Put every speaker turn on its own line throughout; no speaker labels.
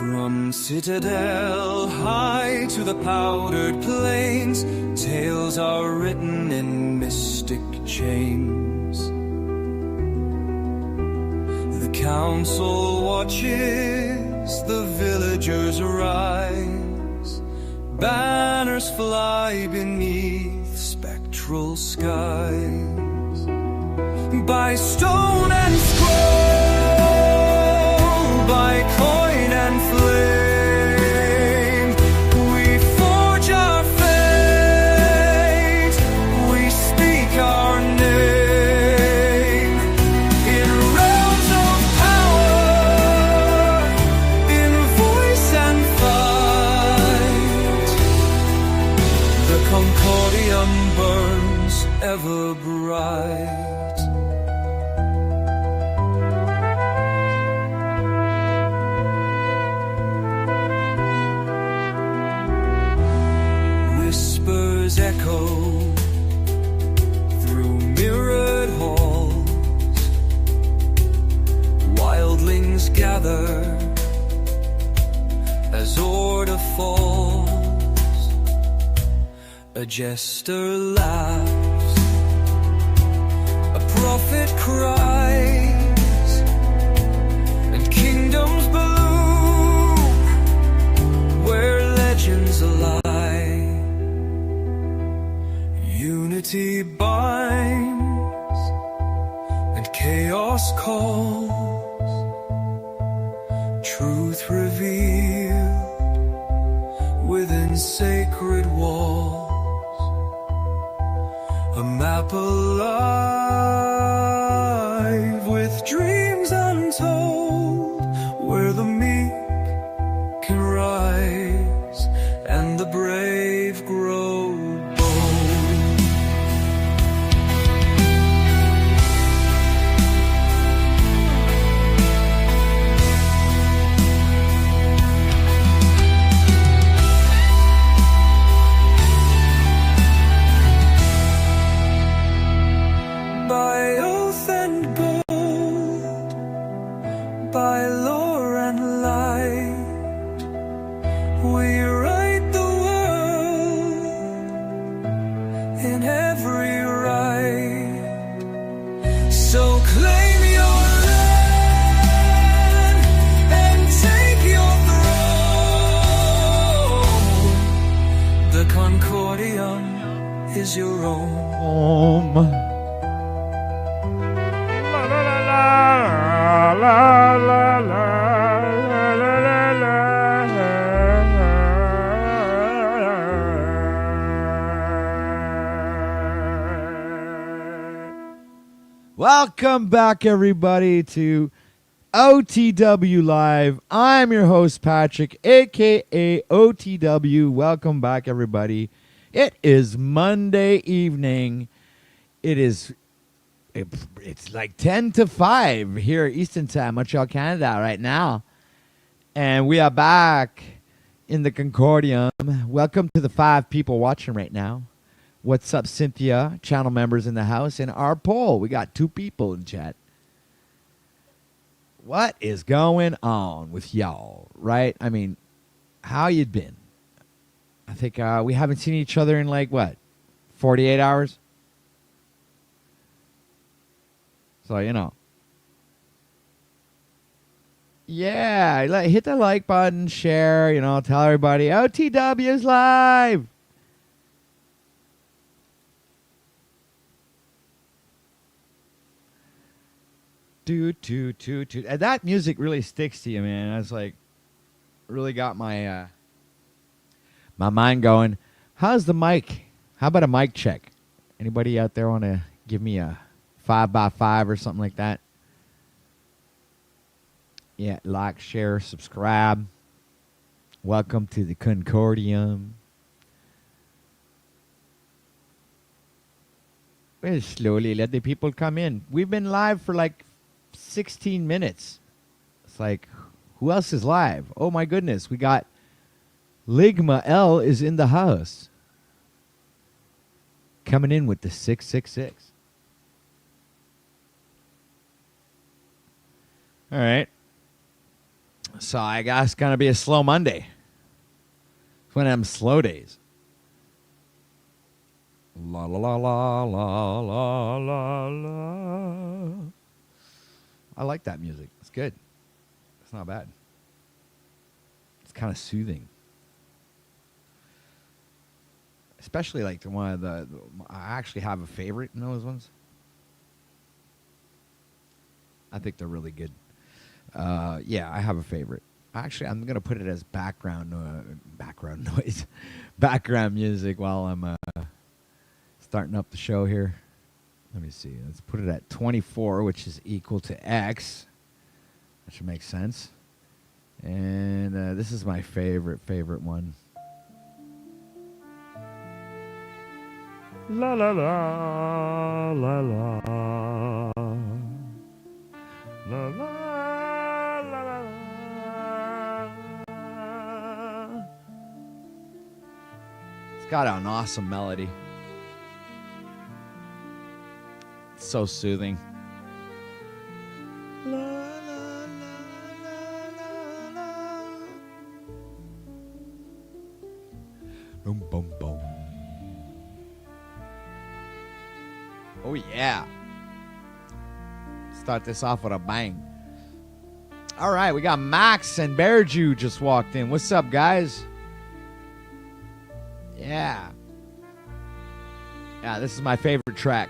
From citadel high to the powdered plains, tales are written in mystic chains. The council watches, the villagers rise, banners fly beneath spectral skies. By stone and scroll, by coin and flame, we forge our fate, we speak our name. In realms of power, in voice and fight, the Concordium burns ever bright. Echo through mirrored halls, wildlings gather as order falls. A jester laughs, a prophet cries, and kingdoms bloom where legends lie. Unity binds and chaos calls, truth revealed within sacred walls, a map alive with dreams untold, where the meek can rise and the brave grow. By oath and gold, by lore and light, we write the world in every right. So claim your land and take your throne. The Concordium is your own. La, la, la,
welcome back, everybody, to OTW Live. I'm your host, Patrick, aka OTW. Welcome back, everybody. It is Monday evening. It's like 10 to 5 here Eastern Time, Montreal, Canada right now. And we are back in the Concordium. Welcome to the 5 people watching right now. What's up, Cynthia? Channel members in the house. And our poll, we got 2 people in chat. What is going on with y'all, right? I mean, how you been? I think we haven't seen each other in like, what, 48 hours? So, you know. Yeah, hit the like button, share, tell everybody, OTW is live. And that music really sticks to you, man. I was like, really got my my mind going. How's the mic? How about a mic check? Anybody out there want to give me a 5x5 or something like that? Yeah, like, share, subscribe. Welcome to the Concordium. We'll slowly let the people come in. We've been live for like 16 minutes. It's like, who else is live? Oh my goodness, we got Ligma L is in the house. Coming in with the 666. All right. So I guess it's going to be a slow Monday. It's one of them slow days. La la la la la la la la. I like that music. It's good. It's not bad. It's kind of soothing. Especially like the one of the I actually have a favorite in those ones. I think they're really good. Yeah, I have a favorite. Actually, I'm gonna put it as background noise, background music while I'm starting up the show here. Let me see. Let's put it at 24, which is equal to X. That should make sense. And this is my favorite one. La la la la la la la la la. It's got an awesome melody. It's so soothing. La, la, la, la, la. Boom, boom, boom. Oh, yeah. Start this off with a bang. All right, we got Max and Bearju just walked in. What's up, guys? Yeah. Yeah, this is my favorite track.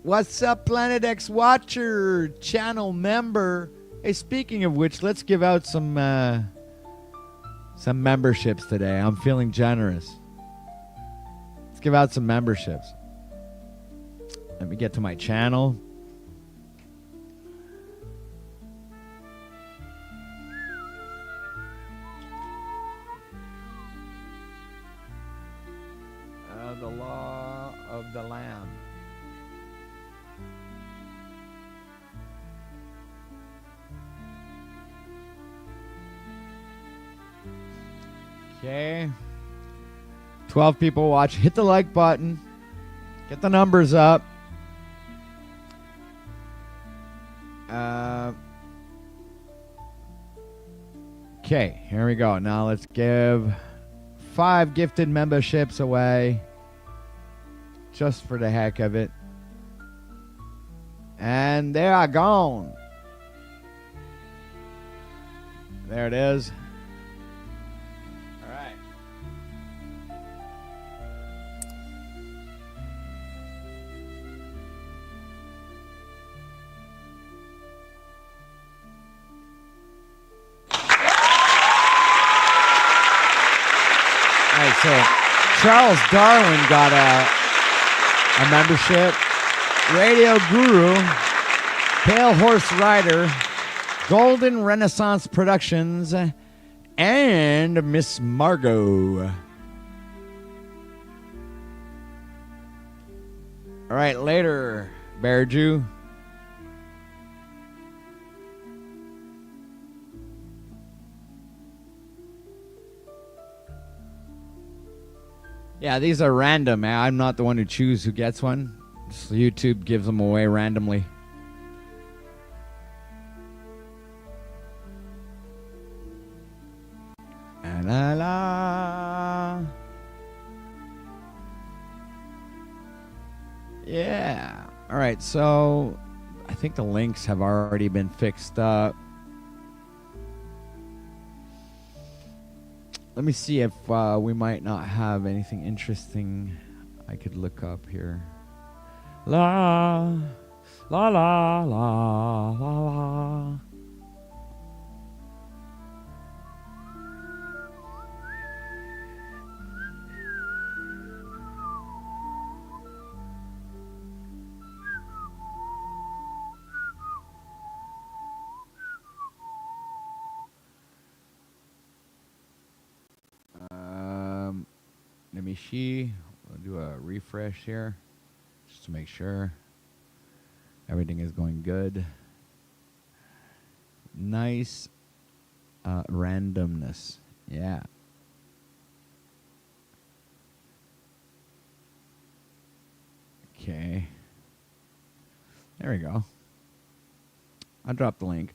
What's up, Planet X Watcher, channel member? Hey, speaking of which, let's give out some memberships today. I'm feeling generous. Let's give out some memberships. Let me get to my channel. The law of the land. Okay. 12 people watch. Hit the like button. Get the numbers up. Okay, here we go. Now let's give 5 gifted memberships away. Just for the heck of it. And they are gone. There it is. All right. All right, so Charles Darwin got a membership. Radio Guru, Pale Horse Rider, Golden Renaissance Productions, and Miss Margot. All right, later, Bearju. Yeah, these are random. I'm not the one who chooses who gets one. Just YouTube gives them away randomly. La la. Yeah. All right, so I think the links have already been fixed up. Let me see if we might not have anything interesting I could look up here. La, la, la, la, la, la. Let me see. We'll do a refresh here just to make sure everything is going good. Nice randomness. Yeah. Okay. There we go. I dropped the link.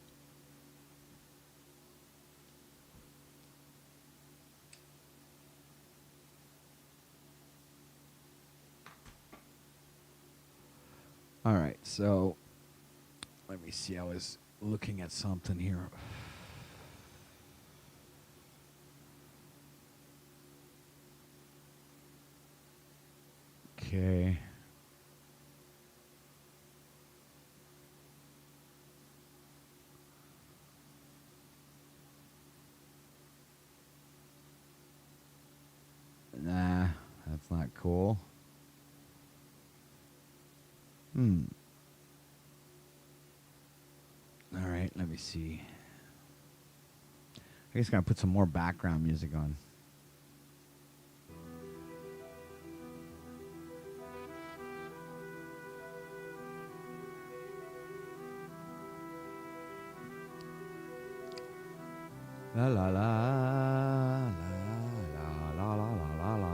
All right, so let me see. I was looking at something here. Okay. Nah, that's not cool. All right, let me see. I guess I'm going to put some more background music on. La la la la la la la la la.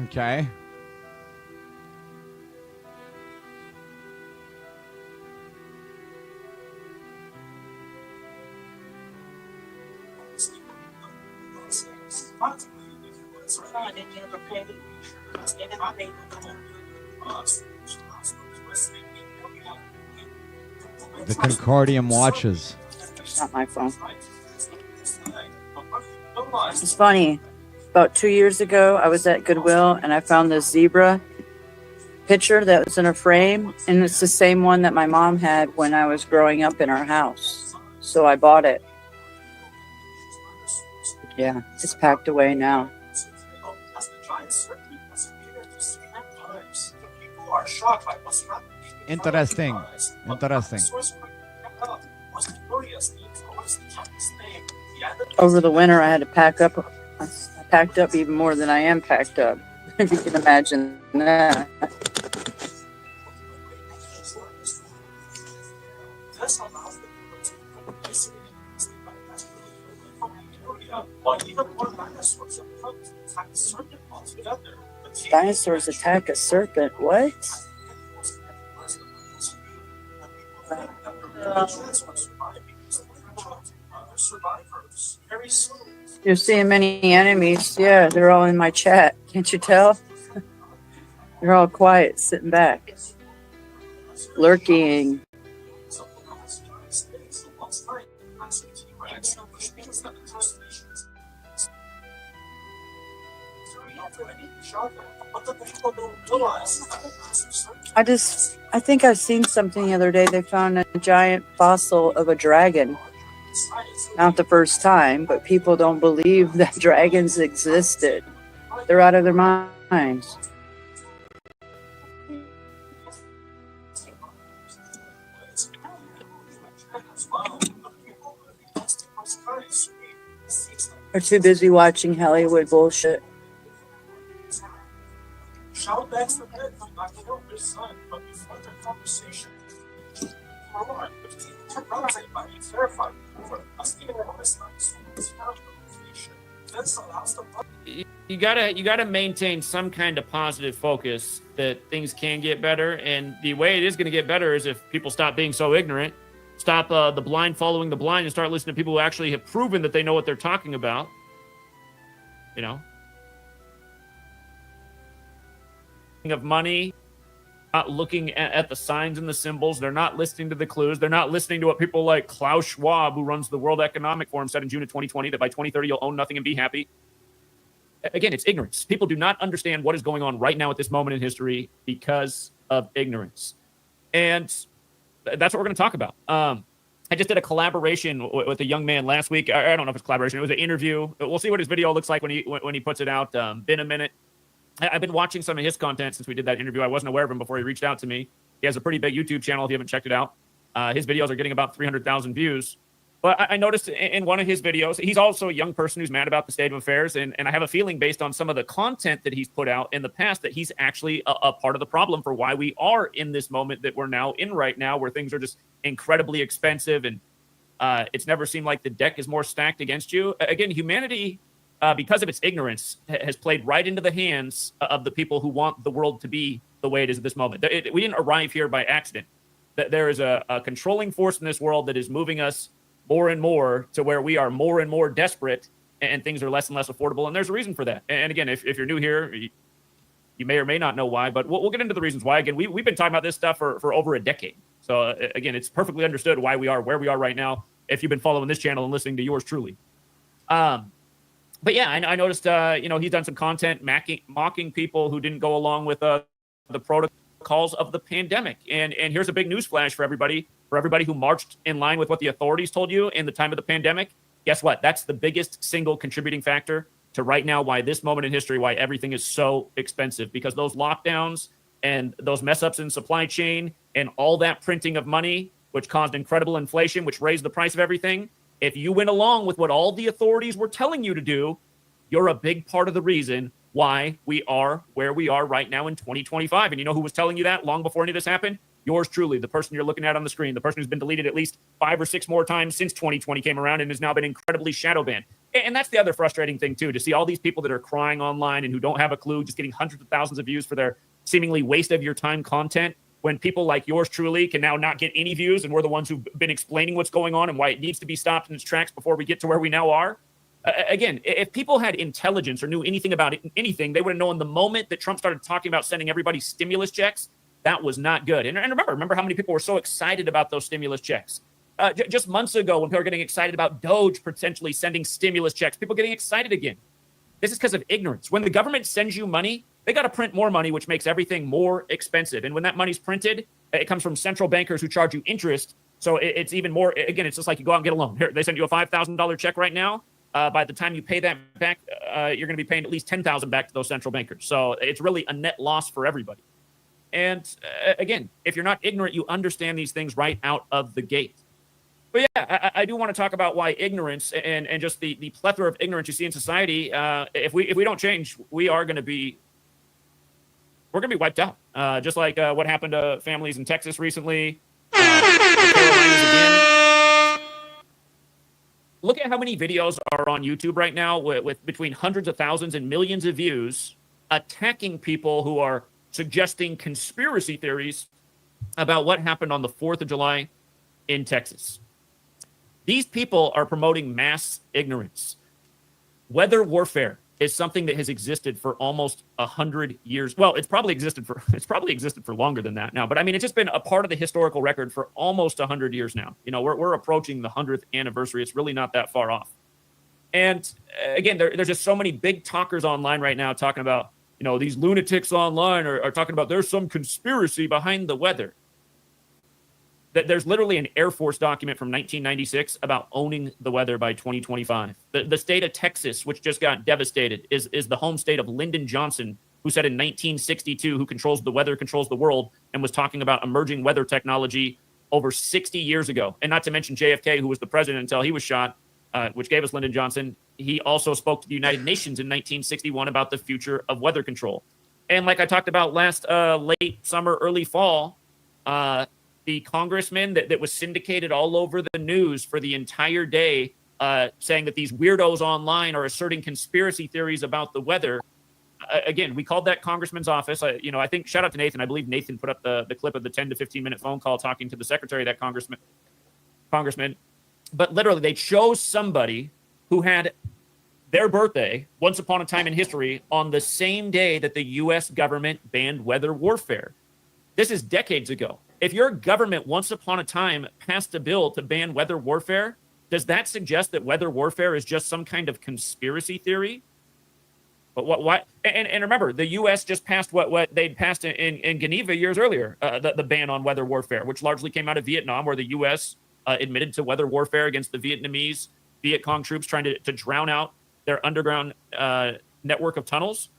Okay. The Concordium watches.
It's not my phone. It's funny. About 2 years ago, I was at Goodwill and I found this zebra picture that was in a frame, and it's the same one that my mom had when I was growing up in our house. So I bought it. Yeah, it's packed away now.
Interesting. Interesting.
Over the winter, I had to pack up. I packed up even more than I am packed up. If you can imagine that. Dinosaurs attack a serpent. What? You're seeing many enemies. Yeah, they're all in my chat. Can't you tell? They're all quiet, sitting back, lurking. I think I've seen something the other day. They found a giant fossil of a dragon. Not the first time, but people don't believe that dragons existed. They're out of their minds. They're too busy watching Hollywood bullshit.
You gotta maintain some kind of positive focus that things can get better, and the way it is going to get better is if people stop being so ignorant, stop the blind following the blind, and start listening to people who actually have proven that they know what they're talking about. You know, of money, not looking at the signs and the symbols. They're not listening to the clues. They're not listening to what people like Klaus Schwab, who runs the World Economic Forum, said in June of 2020, that by 2030 you'll own nothing and be happy. Again, it's ignorance. People do not understand what is going on right now at this moment in history because of ignorance. And that's what we're going to talk about. I just did a collaboration with a young man last week. I don't know if it's collaboration. It was an interview. We'll see what his video looks like when he puts it out. Been a minute. I've been watching some of his content since we did that interview. I wasn't aware of him before he reached out to me. He has a pretty big YouTube channel if you haven't checked it out. His videos are getting about 300,000 views. But I noticed in one of his videos, he's also a young person who's mad about the state of affairs. And I have a feeling based on some of the content that he's put out in the past that he's actually a part of the problem for why we are in this moment that we're now in right now, where things are just incredibly expensive. And it's never seemed like the deck is more stacked against you. Again, humanity, because of its ignorance, has played right into the hands of the people who want the world to be the way it is at this moment. We didn't arrive here by accident. There is a controlling force in this world that is moving us more and more to where we are more and more desperate and things are less and less affordable. And there's a reason for that. And again, if you're new here, you may or may not know why, but we'll get into the reasons why. Again, we've been talking about this stuff for over a decade. So again, it's perfectly understood why we are where we are right now if you've been following this channel and listening to yours truly. But yeah, I noticed, he's done some content mocking people who didn't go along with the protocols of the pandemic. And here's a big news flash for everybody who marched in line with what the authorities told you in the time of the pandemic. Guess what? That's the biggest single contributing factor to right now why this moment in history, why everything is so expensive, because those lockdowns and those mess ups in supply chain and all that printing of money, which caused incredible inflation, which raised the price of everything. If you went along with what all the authorities were telling you to do, you're a big part of the reason why we are where we are right now in 2025. And you know who was telling you that long before any of this happened? Yours truly, the person you're looking at on the screen, the person who's been deleted at least 5 or 6 more times since 2020 came around and has now been incredibly shadow banned. And that's the other frustrating thing, too, to see all these people that are crying online and who don't have a clue, just getting hundreds of thousands of views for their seemingly waste of your time content, when people like yours truly can now not get any views, and we're the ones who've been explaining what's going on and why it needs to be stopped in its tracks before we get to where we now are. Again, if people had intelligence or knew anything about anything, they would have known the moment that Trump started talking about sending everybody stimulus checks. That was not good. And remember how many people were so excited about those stimulus checks. Just months ago, when people were getting excited about Doge potentially sending stimulus checks, people getting excited again. This is because of ignorance. When the government sends you money, they got to print more money, which makes everything more expensive. And when that money's printed, it comes from central bankers who charge you interest. So it's even more, again, it's just like you go out and get a loan. Here, they send you a $5,000 check right now. By the time you pay that back, you're going to be paying at least $10,000 back to those central bankers. So it's really a net loss for everybody. And again, if you're not ignorant, you understand these things right out of the gate. But yeah, I do want to talk about why ignorance and just the plethora of ignorance you see in society. If we don't change, we're going to be wiped out. Just like what happened to families in Texas recently. The Carolinas again. Look at how many videos are on YouTube right now with between hundreds of thousands and millions of views attacking people who are suggesting conspiracy theories about what happened on the 4th of July in Texas. These people are promoting mass ignorance. Weather warfare is something that has existed for almost 100 years. Well, it's probably existed for longer than that now. But I mean, it's just been a part of the historical record for almost 100 years now. You know, we're approaching the 100th anniversary. It's really not that far off. And again, there's just so many big talkers online right now talking about, you know, these lunatics online are talking about there's some conspiracy behind the weather. That there's literally an Air Force document from 1996 about owning the weather by 2025. The state of Texas, which just got devastated, is the home state of Lyndon Johnson, who said in 1962, who controls the weather controls the world, and was talking about emerging weather technology over 60 years ago. And not to mention JFK, who was the president until he was shot, which gave us Lyndon Johnson. He also spoke to the United Nations in 1961 about the future of weather control. And like I talked about last late summer, early fall, the congressman that was syndicated all over the news for the entire day, saying that these weirdos online are asserting conspiracy theories about the weather. Again, we called that congressman's office. I think, shout out to Nathan. I believe Nathan put up the clip of the 10 to 15 minute phone call talking to the secretary of that congressman. But literally, they chose somebody who had their birthday, once upon a time in history, on the same day that the U.S. government banned weather warfare. This is decades ago. If your government once upon a time passed a bill to ban weather warfare, does that suggest that weather warfare is just some kind of conspiracy theory? But what? And remember, the U.S. just passed what they'd passed in Geneva years earlier, the ban on weather warfare, which largely came out of Vietnam, where the U.S. admitted to weather warfare against the Vietnamese Viet Cong troops trying to drown out their underground network of tunnels.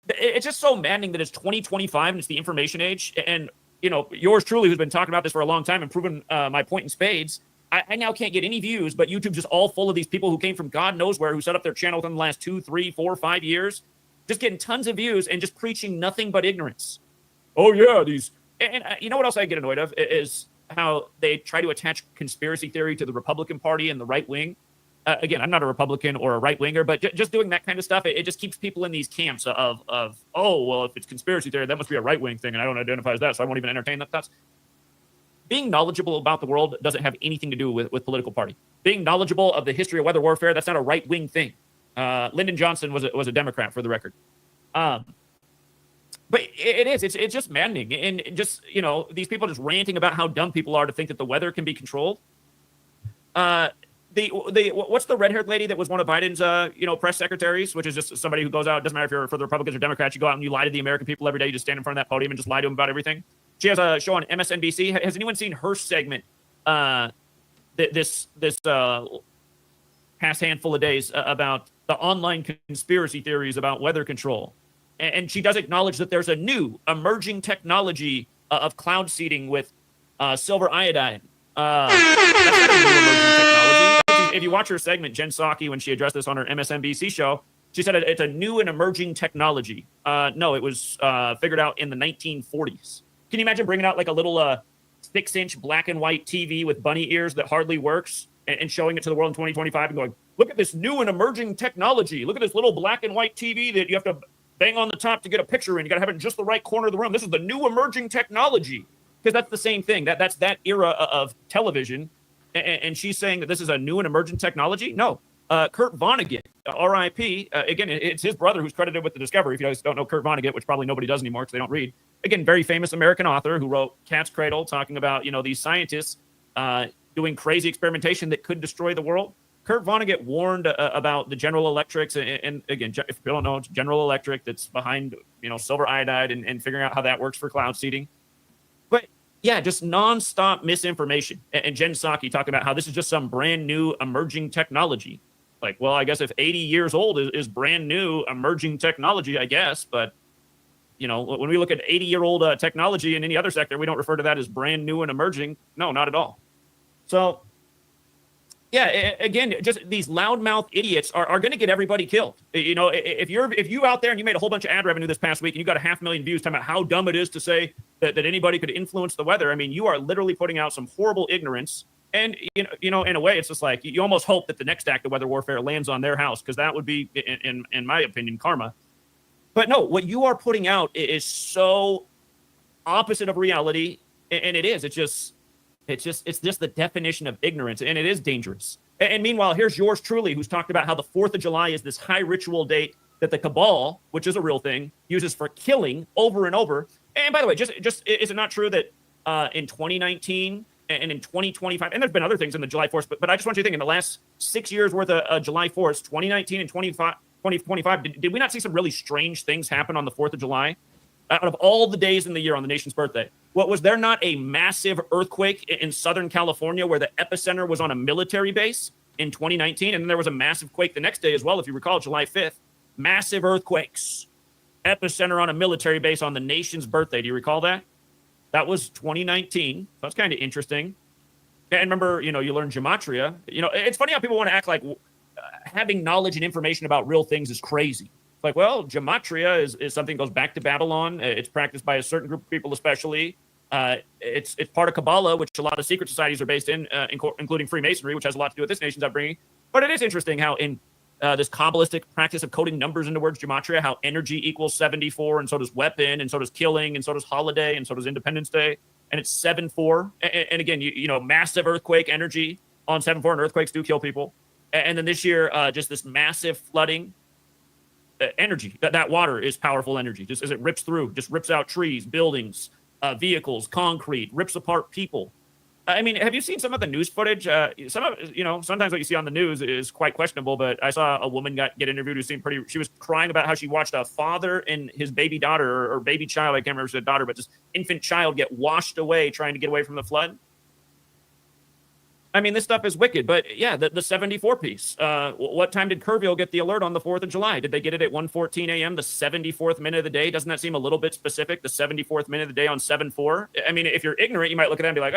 It's just so maddening that it's 2025 and it's the information age. And, yours truly, who's been talking about this for a long time and proven my point in spades, I now can't get any views, but YouTube's just all full of these people who came from God knows where, who set up their channel within the last 2, 3, 4, 5 years, just getting tons of views and just preaching nothing but ignorance. Oh, yeah, these. And you know what else I get annoyed of is how they try to attach conspiracy theory to the Republican Party and the right wing. Again, I'm not a Republican or a right winger, but just doing that kind of stuff, it just keeps people in these camps of, oh, well, if it's conspiracy theory, that must be a right wing thing, and I don't identify as that, so I won't even entertain that thoughts. Being knowledgeable about the world doesn't have anything to do with political party. Being knowledgeable of the history of weather warfare, that's not a right wing thing. Lyndon Johnson was a Democrat, for the record. But it's just maddening, and just these people just ranting about how dumb people are to think that the weather can be controlled. What's the red-haired lady that was one of Biden's press secretaries, which is just somebody who goes out, doesn't matter if you're for the Republicans or Democrats, you go out and you lie to the American people every day. You just stand in front of that podium and just lie to them about everything. She has a show on MSNBC. Has anyone seen her segment this past handful of days about the online conspiracy theories about weather control? And she does acknowledge that there's a new emerging technology of cloud seeding with silver iodide. That's not a new emerging technology. If you watch her segment, Jen Psaki, when she addressed this on her MSNBC show, she said it's a new and emerging technology. No, it was figured out in the 1940s. Can you imagine bringing out like a little 6-inch black and white TV with bunny ears that hardly works and showing it to the world in 2025 and going, look at this new and emerging technology. Look at this little black and white TV that you have to bang on the top to get a picture in. You got to have it in just the right corner of the room. This is the new emerging technology. Because that's the same thing. That's that era of television. And she's saying that this is a new and emergent technology? No. Kurt Vonnegut, R.I.P. Again, it's his brother who's credited with the discovery. If you guys don't know Kurt Vonnegut, which probably nobody does anymore because they don't read. Again, very famous American author who wrote Cat's Cradle, talking about, these scientists doing crazy experimentation that could destroy the world. Kurt Vonnegut warned about the General Electrics. And again, if you don't know, it's General Electric that's behind, silver iodide and figuring out how that works for cloud seeding. But yeah, just nonstop misinformation. And Jen Psaki talking about how this is just some brand new emerging technology. Like, well, I guess if 80 years old is brand new emerging technology, I guess. But, when we look at 80-year-old technology in any other sector, we don't refer to that as brand new and emerging. No, not at all. So, yeah, again, just these loudmouth idiots are going to get everybody killed. If you out there and you made a whole bunch of ad revenue this past week and you got 500,000 views talking about how dumb it is to say that anybody could influence the weather, I mean, you are literally putting out some horrible ignorance. And, in a way, it's just like you almost hope that the next act of weather warfare lands on their house, because that would be, in my opinion, karma. But no, what you are putting out is so opposite of reality. And it is. It's just the definition of ignorance, and it is dangerous. And meanwhile, here's yours truly, who's talked about how the 4th of July is this high ritual date that the cabal, which is a real thing, uses for killing over and over. And by the way, just is it not true that in 2019 and in 2025, and there's been other things in the July 4th, but I just want you to think in the last 6 years worth of July 4th, 2019 and 2025, did we not see some really strange things happen on the 4th of July? Out of all the days in the year on the nation's birthday, was there not a massive earthquake in Southern California where the epicenter was on a military base in 2019? And then there was a massive quake the next day as well, if you recall, July 5th. Massive earthquakes. Epicenter on a military base on the nation's birthday. Do you recall that? That was 2019. So that's kind of interesting. And remember, you learn gematria. It's funny how people want to act like having knowledge and information about real things is crazy. Like, well, gematria is something that goes back to Babylon. It's practiced by a certain group of people, especially. It's part of Kabbalah, which a lot of secret societies are based in, including Freemasonry, which has a lot to do with this nation's upbringing. But it is interesting how in this Kabbalistic practice of coding numbers into words, gematria, how energy equals 74, and so does weapon, and so does killing, and so does holiday, and so does Independence Day. And it's 7-4. And again, massive earthquake energy on 7-4, and earthquakes do kill people. And then this year, just this massive flooding. Energy, that water is powerful energy, just as it rips through, just rips out trees, buildings, vehicles, concrete, rips apart people. I mean, have you seen some of the news footage? Sometimes what you see on the news is quite questionable, but I saw a woman get interviewed who seemed she was crying about how she watched a father and his baby daughter or baby child, I can't remember if it was a daughter, but just infant child get washed away trying to get away from the flood. I mean, this stuff is wicked, but yeah, the 74 piece. What time did Kerrville get the alert on the 4th of July? Did they get it at 1:14 a.m., the 74th minute of the day? Doesn't that seem a little bit specific, the 74th minute of the day on 7/4? I mean, if you're ignorant, you might look at that and be like,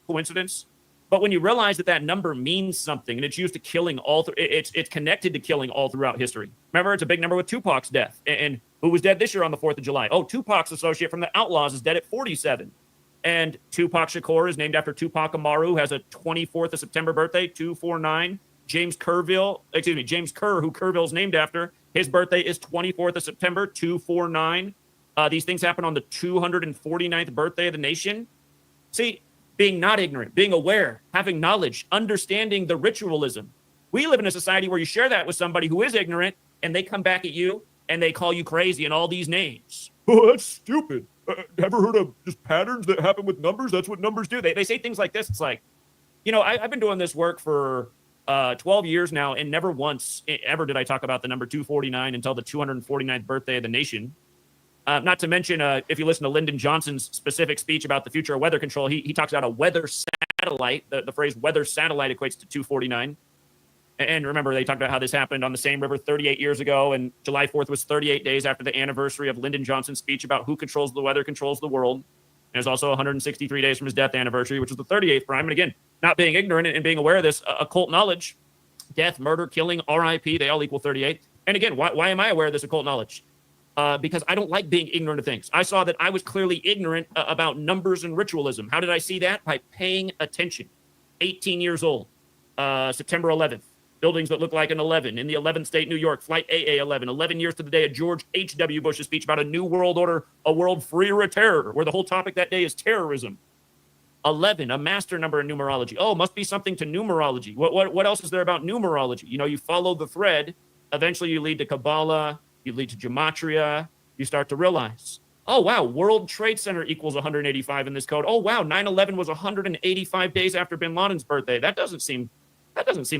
coincidence. But when you realize that that number means something and it's used to killing it's connected to killing all throughout history. Remember, it's a big number with Tupac's death. And who was dead this year on the 4th of July? Oh, Tupac's associate from the Outlaws is dead at 47. And Tupac Shakur is named after Tupac Amaru, who has a 24th of September birthday, 249. James Kerr, who Kerrville's named after, his birthday is 24th of September, 249. These things happen on the 249th birthday of the nation. See, being not ignorant, being aware, having knowledge, understanding the ritualism. We live in a society where you share that with somebody who is ignorant, and they come back at you, and they call you crazy and all these names. Oh, that's stupid. Ever heard of just patterns that happen with numbers? That's what numbers do. They say things like this. It's like, I've been doing this work for 12 years now, and never once ever did I talk about the number 249 until the 249th birthday of the nation. Not to mention, if you listen to Lyndon Johnson's specific speech about the future of weather control, he talks about a weather satellite. The phrase weather satellite equates to 249. And remember, they talked about how this happened on the same river 38 years ago, and July 4th was 38 days after the anniversary of Lyndon Johnson's speech about who controls the weather controls the world. And there's also 163 days from his death anniversary, which was the 38th prime. And again, not being ignorant and being aware of this occult knowledge, death, murder, killing, RIP, they all equal 38. And again, why am I aware of this occult knowledge? Because I don't like being ignorant of things. I saw that I was clearly ignorant about numbers and ritualism. How did I see that? By paying attention. 18 years old, September 11th. Buildings that look like an 11 in the 11th state, New York, flight AA11, 11 years to the day of George H.W. Bush's speech about a new world order, a world free of terror, where the whole topic that day is terrorism. 11, a master number in numerology. Oh, must be something to numerology. What else is there about numerology? You follow the thread. Eventually, you lead to Kabbalah. You lead to gematria. You start to realize, oh, wow, World Trade Center equals 185 in this code. Oh, wow, 9/11 was 185 days after bin Laden's birthday. That doesn't seem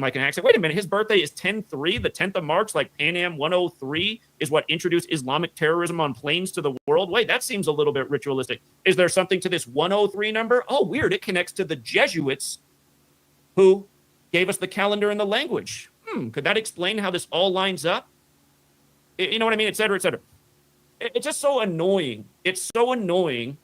like an accident. Wait a minute, his birthday is 10/3, the 10th of March, like Pan Am 103 is what introduced Islamic terrorism on planes to the world. Wait, that seems a little bit ritualistic. Is there something to this 103 number? Oh, weird, it connects to the Jesuits who gave us the calendar and the language. Could that explain how this all lines up? You know what I mean? Et cetera, et cetera. It's just so annoying. It's so annoying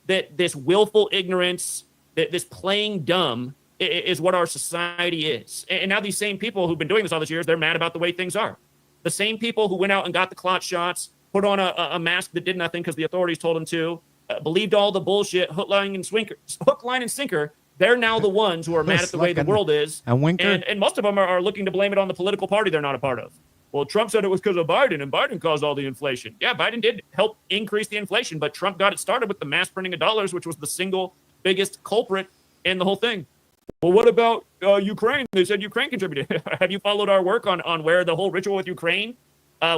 that this willful ignorance, that this playing dumb is what our society is. And now these same people who've been doing this all these years, they're mad about the way things are. The same people who went out and got the clot shots, put on a mask that did nothing because the authorities told them to, believed all the bullshit, hook, line, and sinker, they're now the ones who are mad at the way the world is. And most of them are looking to blame it on the political party they're not a part of. Well, Trump said it was because of Biden, and Biden caused all the inflation. Yeah, Biden did help increase the inflation, but Trump got it started with the mass printing of dollars, which was the single biggest culprit in the whole thing. Well, what about Ukraine? They said Ukraine contributed. Have you followed our work on where the whole ritual with Ukraine,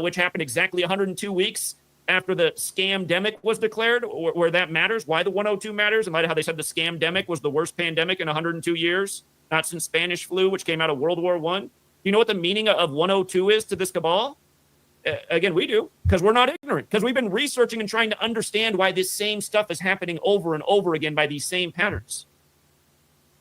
which happened exactly 102 weeks after the scamdemic was declared, where that matters, why the 102 matters, in light of how they said the scamdemic was the worst pandemic in 102 years, not since Spanish flu, which came out of World War I. Do you know what the meaning of 102 is to this cabal? Again, we do, because we're not ignorant, because we've been researching and trying to understand why this same stuff is happening over and over again by these same patterns.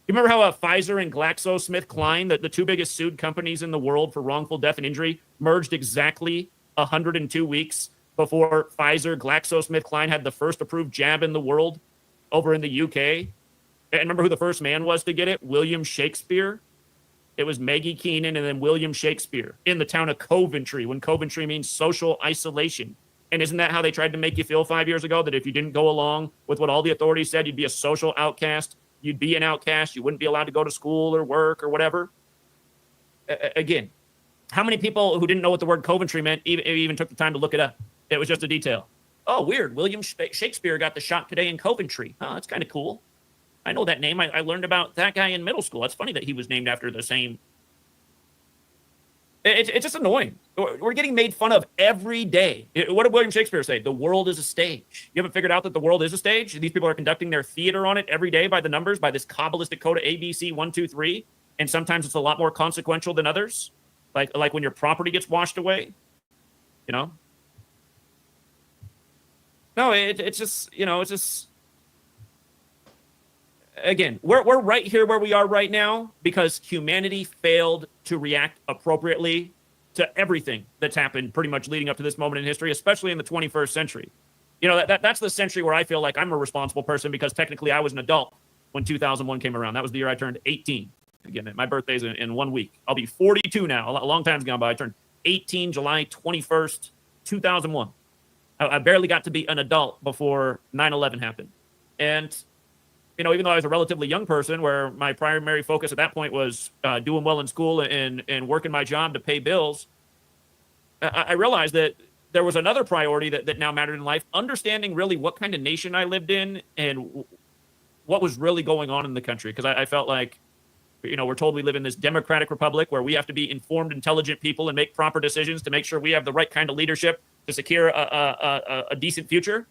You remember how Pfizer and GlaxoSmithKline, the two biggest sued companies in the world for wrongful death and injury, merged exactly 102 weeks before Pfizer, GlaxoSmithKline had the first approved jab in the world over in the UK? And remember who the first man was to get it? William Shakespeare. It was Maggie Keenan and then William Shakespeare in the town of Coventry, when Coventry means social isolation. And isn't that how they tried to make you feel 5 years ago? That if you didn't go along with what all the authorities said, you'd be a social outcast. You'd be an outcast. You wouldn't be allowed to go to school or work or whatever. Again, how many people who didn't know what the word Coventry meant even took the time to look it up? It was just a detail. Oh, weird. William Shakespeare got the shot today in Coventry. Oh, that's kind of cool. I know that name. I learned about that guy in middle school. It's funny that he was named after the same. It's just annoying. We're getting made fun of every day. What did William Shakespeare say? The world is a stage. You haven't figured out that the world is a stage? These people are conducting their theater on it every day by the numbers, by this Kabbalistic code of ABC 1, 2, 3. And sometimes it's a lot more consequential than others. Like when your property gets washed away, you know? No, it's just, you know, it's just... again, we're right here where we are right now because humanity failed to react appropriately to everything that's happened pretty much leading up to this moment in history, especially in the 21st century. You know, that's the century where I feel like I'm a responsible person because technically I was an adult when 2001 came around. That was the year I turned 18. Again, my birthday's in 1 week. I'll be 42 now. A long time's gone by. I turned 18 July 21st, 2001. I barely got to be an adult before 9/11 happened. And, you know, even though I was a relatively young person where my primary focus at that point was doing well in school and working my job to pay bills, I realized that there was another priority that now mattered in life, understanding really what kind of nation I lived in and what was really going on in the country. Because I felt like, you know, we're told we live in this democratic republic where we have to be informed, intelligent people and make proper decisions to make sure we have the right kind of leadership to secure a decent future.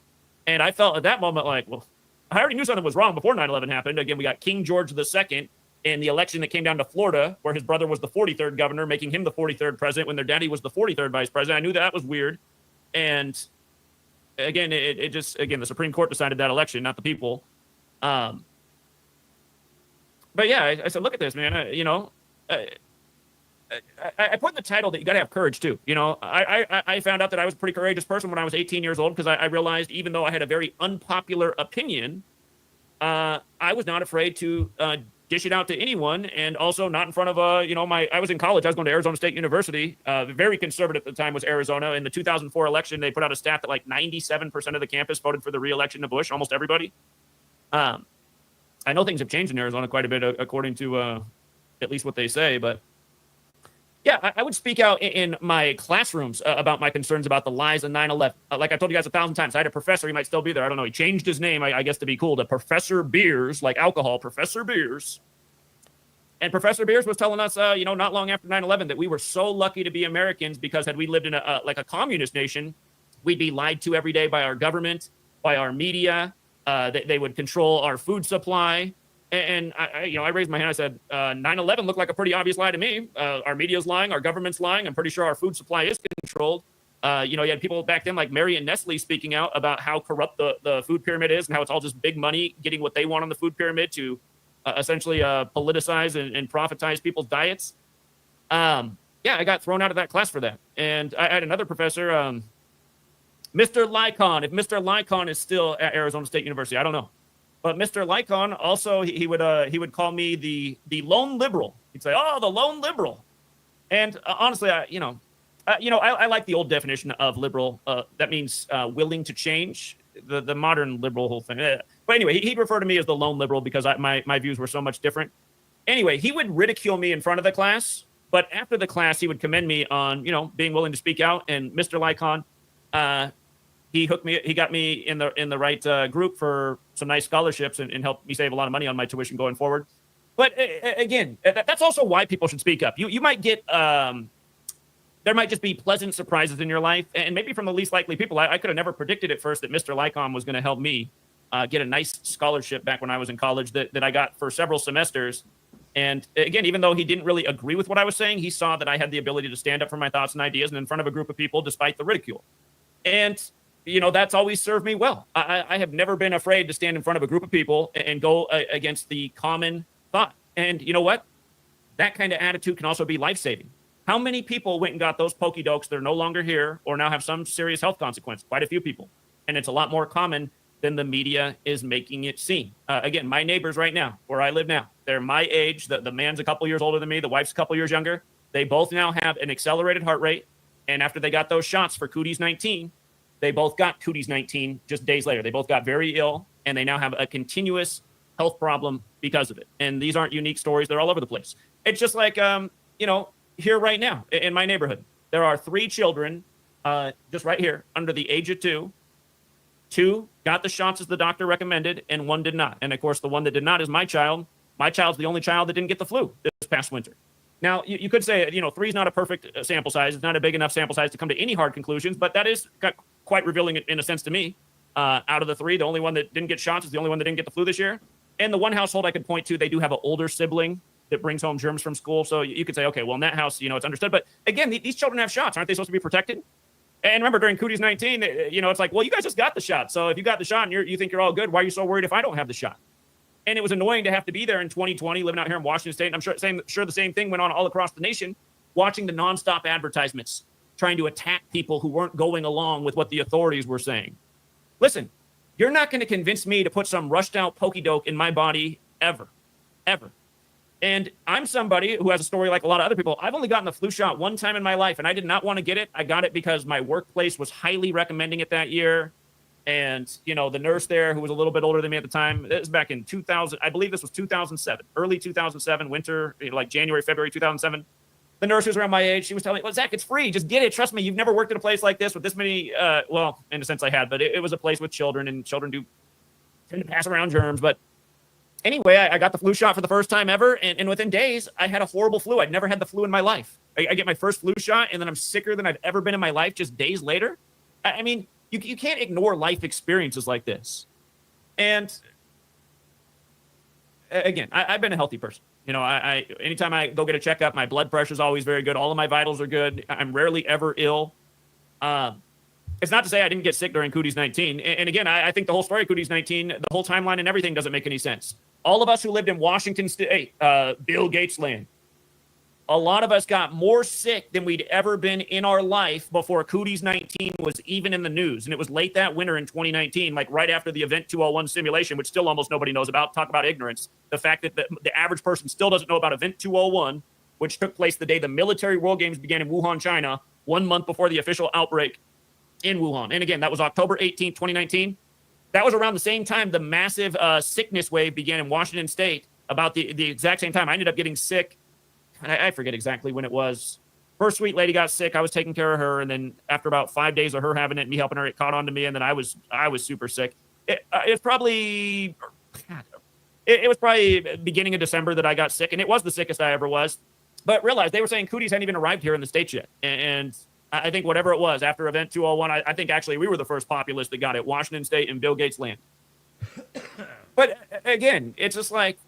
And I felt at that moment like, well, I already knew something was wrong before 9/11 happened. Again, we got King George II in the election that came down to Florida, where his brother was the 43rd governor, making him the 43rd president when their daddy was the 43rd vice president. I knew that was weird. And again, it just, again, the Supreme Court decided that election, not the people. But yeah, I said, look at this, man. I put in the title that you got to have courage too. You know, I found out that I was a pretty courageous person when I was 18 years old because I realized even though I had a very unpopular opinion, I was not afraid to dish it out to anyone, and also not in front of I was in college. I was going to Arizona State University. Very conservative at the time was Arizona. In the 2004 election, they put out a stat that like 97% of the campus voted for the re-election of Bush. Almost everybody. I know things have changed in Arizona quite a bit, according to at least what they say, but. Yeah, I would speak out in my classrooms about my concerns about the lies of 9/11. Like I told you guys 1,000 times, I had a professor, he might still be there. I don't know. He changed his name, I guess, to be cool, to Professor Beers, like alcohol, Professor Beers. And Professor Beers was telling us, not long after 9/11 that we were so lucky to be Americans because had we lived in a communist nation, we'd be lied to every day by our government, by our media. They would control our food supply. And I raised my hand. I said, 9/11 looked like a pretty obvious lie to me. Our media's lying. Our government's lying. I'm pretty sure our food supply is controlled. You had people back then like Mary and Nestle speaking out about how corrupt the food pyramid is and how it's all just big money getting what they want on the food pyramid to essentially politicize and profitize people's diets. I got thrown out of that class for that. And I had another professor, Mr. Lycon. If Mr. Lycon is still at Arizona State University, I don't know. But Mr. Lycon also he would call me the lone liberal. He'd say, "Oh, the lone liberal," and honestly, I like the old definition of liberal. That means willing to change. The modern liberal whole thing. But anyway, he'd refer to me as the lone liberal because my views were so much different. Anyway, he would ridicule me in front of the class, but after the class, he would commend me on being willing to speak out. And Mr. Lycon, he got me in the right group for some nice scholarships and helped me save a lot of money on my tuition going forward. But again, that's also why people should speak up. You might get, there might just be pleasant surprises in your life. And maybe from the least likely people. I could have never predicted at first that Mr. Lycon was going to help me get a nice scholarship back when I was in college that I got for several semesters. And again, even though he didn't really agree with what I was saying, he saw that I had the ability to stand up for my thoughts and ideas and in front of a group of people despite the ridicule. And that's always served me well. I have never been afraid to stand in front of a group of people and go against the common thought. And you know what? That kind of attitude can also be life-saving. How many people went and got those pokey dokes that are no longer here or now have some serious health consequence? Quite a few people. And it's a lot more common than the media is making it seem. Again, my neighbors right now, where I live now, they're my age. The man's a couple years older than me. The wife's a couple years younger. They both now have an accelerated heart rate. And after they got those shots for cooties 19, they both got cooties 19 just days later. They both got very ill, and they now have a continuous health problem because of it. And these aren't unique stories. They're all over the place. It's just like, here right now in my neighborhood, there are 3 children just right here under the age of 2. 2 got the shots as the doctor recommended, and 1 did not. And, of course, the one that did not is my child. My child's the only child that didn't get the flu this past winter. Now, you could say, 3 is not a perfect sample size. It's not a big enough sample size to come to any hard conclusions, but that is quite revealing in a sense to me. Out of the 3, the only one that didn't get shots is the only one that didn't get the flu this year. And the one household I could point to, they do have an older sibling that brings home germs from school. So you could say, okay, well, in that house, it's understood. But again, these children have shots. Aren't they supposed to be protected? And remember, during Cooties 19, it's like, well, you guys just got the shot. So if you got the shot and you think you're all good, why are you so worried if I don't have the shot? And it was annoying to have to be there in 2020, living out here in Washington State. And I'm sure the same thing went on all across the nation, watching the nonstop advertisements trying to attack people who weren't going along with what the authorities were saying. Listen, you're not going to convince me to put some rushed out pokey doke in my body ever. And I'm somebody who has a story like a lot of other people. I've only gotten the flu shot one time in my life, and I did not want to get it. I got it because my workplace was highly recommending it that year. And, you know, the nurse there, who was a little bit older than me at the time, this was back in 2000. I believe this was 2007, early 2007, winter, like January, February 2007. The nurse who was around my age, she was telling me, well, Zach, it's free. Just get it. Trust me. You've never worked at a place like this with this many, well, in a sense I had, but it was a place with children, and children do tend to pass around germs. But anyway, I got the flu shot for the first time ever, and within days, I had a horrible flu. I'd never had the flu in my life. I get my first flu shot, and then I'm sicker than I've ever been in my life just days later. I mean, you can't ignore life experiences like this. And again, I've been a healthy person. You know, I anytime I go get a checkup, my blood pressure is always very good. All of my vitals are good. I'm rarely ever ill. It's not to say I didn't get sick during Cooties 19. And again, I think the whole story of Cooties 19, the whole timeline and everything doesn't make any sense. All of us who lived in Washington State, Bill Gates land, a lot of us got more sick than we'd ever been in our life before Cooties 19 was even in the news. And it was late that winter in 2019, like right after the Event 201 simulation, which still almost nobody knows about. Talk about ignorance. The fact that the average person still doesn't know about Event 201, which took place the day the military World Games began in Wuhan, China, 1 month before the official outbreak in Wuhan. And again, that was October 18th, 2019. That was around the same time the massive sickness wave began in Washington State, about the exact same time. I ended up getting sick. And I forget exactly when it was. First sweet lady got sick. I was taking care of her. And then after about 5 days of her having it and me helping her, it caught on to me. And then I was super sick. It was probably beginning of December that I got sick. And it was the sickest I ever was. But realize they were saying Cooties hadn't even arrived here in the States yet. And I think whatever it was after Event 201, I think actually we were the first populace that got it. Washington State and Bill Gates land. But again, it's just like,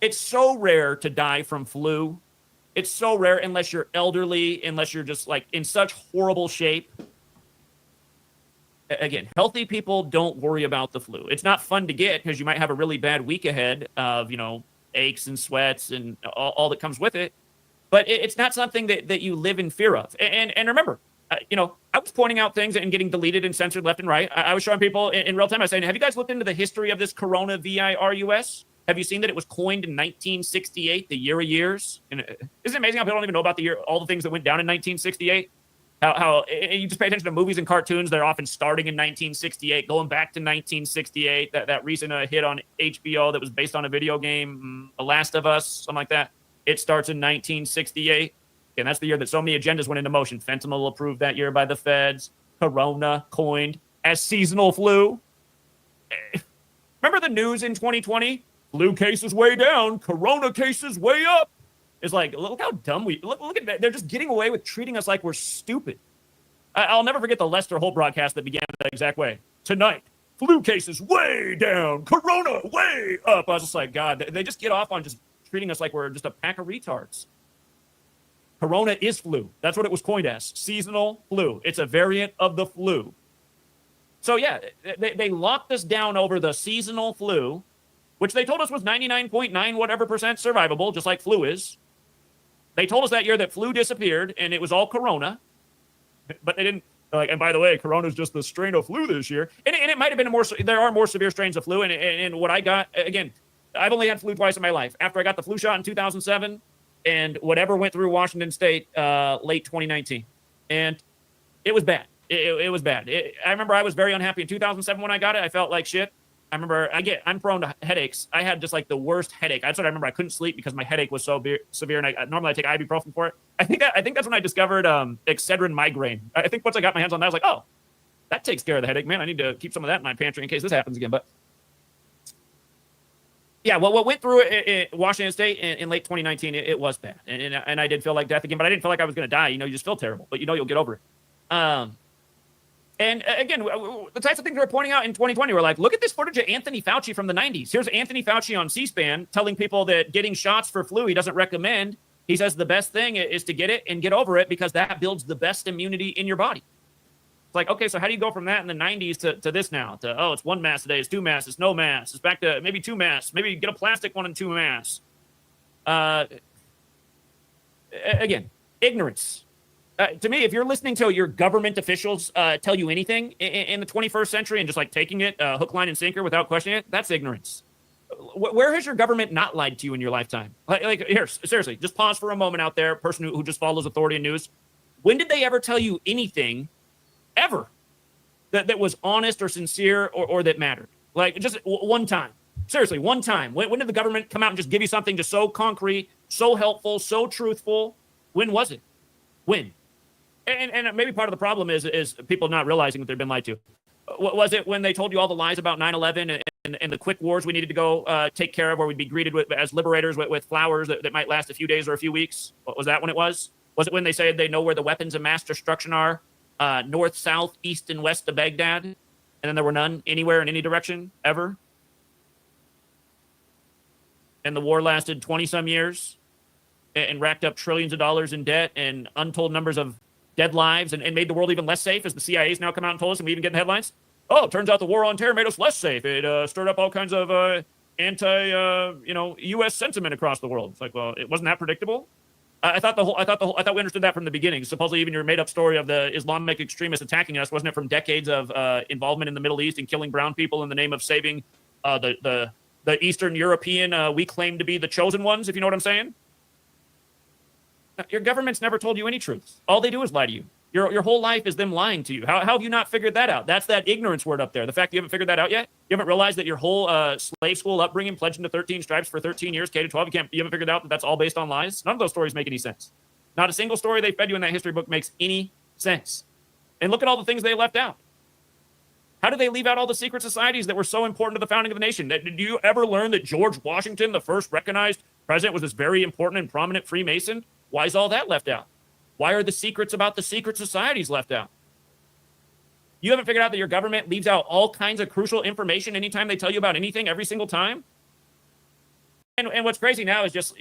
it's so rare to die from flu. It's so rare unless you're elderly, unless you're just like in such horrible shape. Again, healthy people don't worry about the flu. It's not fun to get because you might have a really bad week ahead of, you know, aches and sweats and all that comes with it. But it's not something that you live in fear of. And remember, you know, I was pointing out things and getting deleted and censored left and right. I was showing people in real time. I was saying, have you guys looked into the history of this coronavirus? Have you seen that it was coined in 1968, the year of years? And isn't it amazing how people don't even know about the year, all the things that went down in 1968? How you just pay attention to movies and cartoons, they're often starting in 1968, going back to 1968. That recent hit on HBO that was based on a video game, The Last of Us, something like that. It starts in 1968. And that's the year that so many agendas went into motion. Fentanyl approved that year by the feds. Corona coined as seasonal flu. Remember the news in 2020? Flu cases way down, corona cases way up. It's like, look how dumb look at that. They're just getting away with treating us like we're stupid. I'll never forget the Lester Holt broadcast that began that exact way. Tonight, flu cases way down, corona way up. I was just like, God, they just get off on just treating us like we're just a pack of retards. Corona is flu. That's what it was coined as. Seasonal flu. It's a variant of the flu. So yeah, they locked us down over the seasonal flu, which they told us was 99.9 whatever % survivable, just like flu is. They told us that year that flu disappeared and it was all corona, but they didn't. Like, and by the way, corona is just the strain of flu this year. And it might have been there are more severe strains of flu. And what I got, again, I've only had flu twice in my life. After I got the flu shot in 2007 and whatever went through Washington State late 2019. And it was bad. It was bad. I remember I was very unhappy in 2007 when I got it. I felt like shit. I remember I'm prone to headaches. I had just like the worst headache. That's what I remember. I couldn't sleep because my headache was so severe. And normally I take ibuprofen for it. I think that's when I discovered Excedrin migraine. I think once I got my hands on that, I was like, oh, that takes care of the headache, man. I need to keep some of that in my pantry in case this happens again. But yeah, well, what went through Washington State in late 2019, it was bad. And I did feel like death again, but I didn't feel like I was going to die. You know, you just feel terrible, but you know you'll get over it. And again, the types of things we were pointing out in 2020 were like, look at this footage of Anthony Fauci from the 90s. Here's Anthony Fauci on C-SPAN telling people that getting shots for flu he doesn't recommend. He says the best thing is to get it and get over it because that builds the best immunity in your body. It's like, okay, so how do you go from that in the 90s to this now? To, oh, it's one mass today, it's two mass, it's no mass, it's back to maybe two mass, maybe get a plastic one and two mass. Again, ignorance. To me, if you're listening to your government officials tell you anything in the 21st century and just like taking it hook, line, and sinker without questioning it, that's ignorance. Where has your government not lied to you in your lifetime? Like here, seriously, just pause for a moment out there, person who just follows authority and news. When did they ever tell you anything, ever, that was honest or sincere or that mattered? Like just one time. Seriously, one time. When did the government come out and just give you something just so concrete, so helpful, so truthful? When was it? When? And maybe part of the problem is people not realizing that they've been lied to. Was it when they told you all the lies about 9/11 and the quick wars we needed to go take care of, where we'd be greeted as liberators with flowers that might last a few days or a few weeks? Was that when it was? Was it when they said they know where the weapons of mass destruction are, north, south, east, and west of Baghdad, and then there were none anywhere in any direction, ever? And the war lasted 20-some years and racked up trillions of dollars in debt and untold numbers of dead lives and made the world even less safe, as the CIA's now come out and told us, and we even get in the headlines. Oh, it turns out the war on terror made us less safe. It stirred up all kinds of U.S. sentiment across the world. It's like, well, it wasn't that predictable. I thought we understood that from the beginning. Supposedly, even your made-up story of the Islamic extremists attacking us, wasn't it from decades of involvement in the Middle East and killing brown people in the name of saving the Eastern European, we claim to be the chosen ones, if you know what I'm saying? Your government's never told you any truths. All they do is lie to you. Your whole life is them lying to you. How have you not figured that out? That's that ignorance word up there. The fact you haven't figured that out yet? You haven't realized that your whole slave school upbringing, pledging to 13 stripes for 13 years, K-12, you haven't figured out that that's all based on lies? None of those stories make any sense. Not a single story they fed you in that history book makes any sense. And look at all the things they left out. How did they leave out all the secret societies that were so important to the founding of the nation? Did you ever learn that George Washington, the first recognized president, was this very important and prominent Freemason? Why is all that left out? Why are the secrets about the secret societies left out? You haven't figured out that your government leaves out all kinds of crucial information anytime they tell you about anything, every single time? And what's crazy now is just,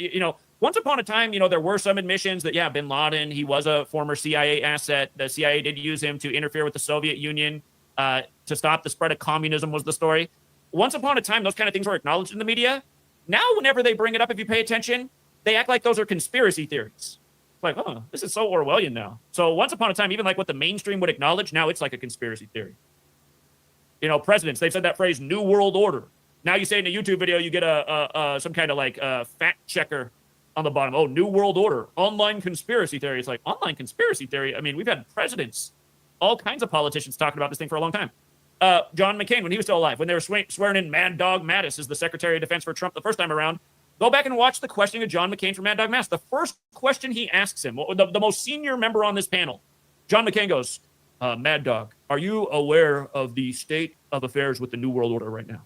once upon a time, there were some admissions that, yeah, bin Laden, he was a former CIA asset. The CIA did use him to interfere with the Soviet Union to stop the spread of communism, was the story. Once upon a time, those kind of things were acknowledged in the media. Now, whenever they bring it up, if you pay attention, they act like those are conspiracy theories. It's like, oh, this is so Orwellian now. So once upon a time, even like what the mainstream would acknowledge, now it's like a conspiracy theory. Presidents, they've said that phrase, New World Order. Now you say in a YouTube video, you get some kind of like fact checker on the bottom. Oh, New World Order, online conspiracy theory. It's like, online conspiracy theory? I mean, we've had presidents, all kinds of politicians talking about this thing for a long time. John McCain, when he was still alive, when they were swearing in Mad Dog Mattis as the Secretary of Defense for Trump the first time around, go back and watch the questioning of John McCain from Mad Dog Mattis. The first question he asks him, the most senior member on this panel, John McCain goes, Mad Dog, are you aware of the state of affairs with the New World Order right now?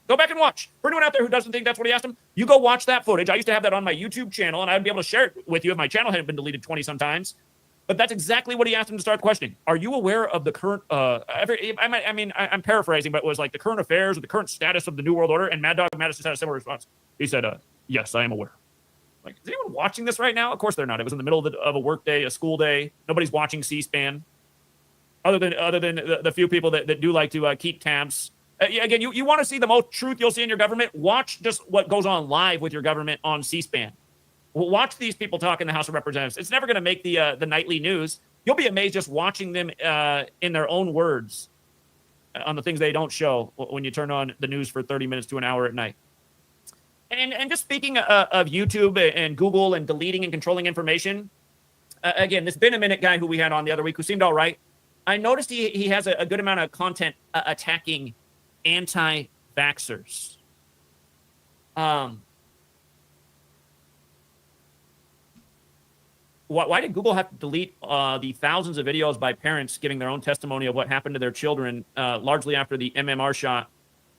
Go back and watch. For anyone out there who doesn't think that's what he asked him, you go watch that footage. I used to have that on my YouTube channel, and I'd be able to share it with you if my channel hadn't been deleted 20 sometimes. But that's exactly what he asked him to start questioning. Are you aware of the current, I'm paraphrasing, but it was like the current affairs or the current status of the New World Order? And Mad Dog Mattis just had a similar response. He said, yes, I am aware. Like, is anyone watching this right now? Of course they're not. It was in the middle of a work day, a school day. Nobody's watching C-SPAN. Other than the few people that do like to keep tabs. Again, you want to see the most truth you'll see in your government? Watch just what goes on live with your government on C-SPAN. Watch these people talk in the House of Representatives. It's never going to make the nightly news. You'll be amazed just watching them in their own words on the things they don't show when you turn on the news for 30 minutes to an hour at night. And just speaking of YouTube and Google and deleting and controlling information, again, this Been a Minute guy who we had on the other week who seemed all right, I noticed he has a good amount of content attacking anti-vaxxers. Why did Google have to delete the thousands of videos by parents giving their own testimony of what happened to their children, largely after the MMR shot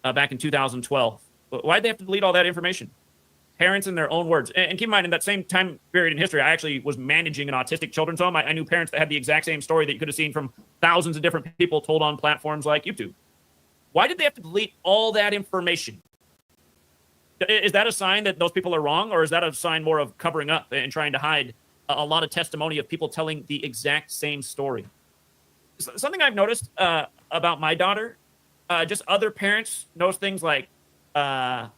back in 2012? Why did they have to delete all that information? Parents in their own words. And keep in mind, in that same time period in history, I actually was managing an autistic children's home. I knew parents that had the exact same story that you could have seen from thousands of different people told on platforms like YouTube. Why did they have to delete all that information? Is that a sign that those people are wrong, or is that a sign more of covering up and trying to hide a lot of testimony of people telling the exact same story? something I've noticed about my daughter, just other parents notice things like how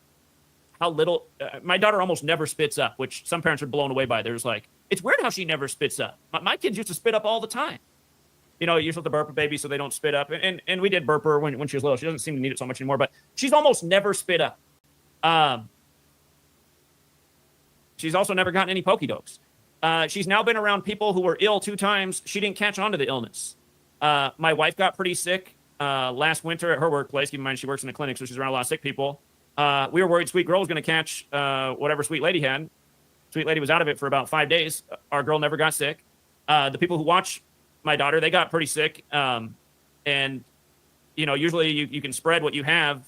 little my daughter almost never spits up, which some parents are blown away by. There's like, it's weird how she never spits up. My kids used to spit up all the time. You know, you're supposed to burp a baby so they don't spit up. And we did burp her when she was little. She doesn't seem to need it so much anymore, but she's almost never spit up. She's also never gotten any pokey-dokes. She's now been around people who were ill 2 times. She didn't catch on to the illness. My wife got pretty sick last winter at her workplace. Keep in mind, she works in a clinic, so she's around a lot of sick people. We were worried Sweet Girl was going to catch whatever Sweet Lady had. Sweet Lady was out of it for about 5 days. Our girl never got sick. The people who watch my daughter, they got pretty sick. And, you know, usually you can spread what you have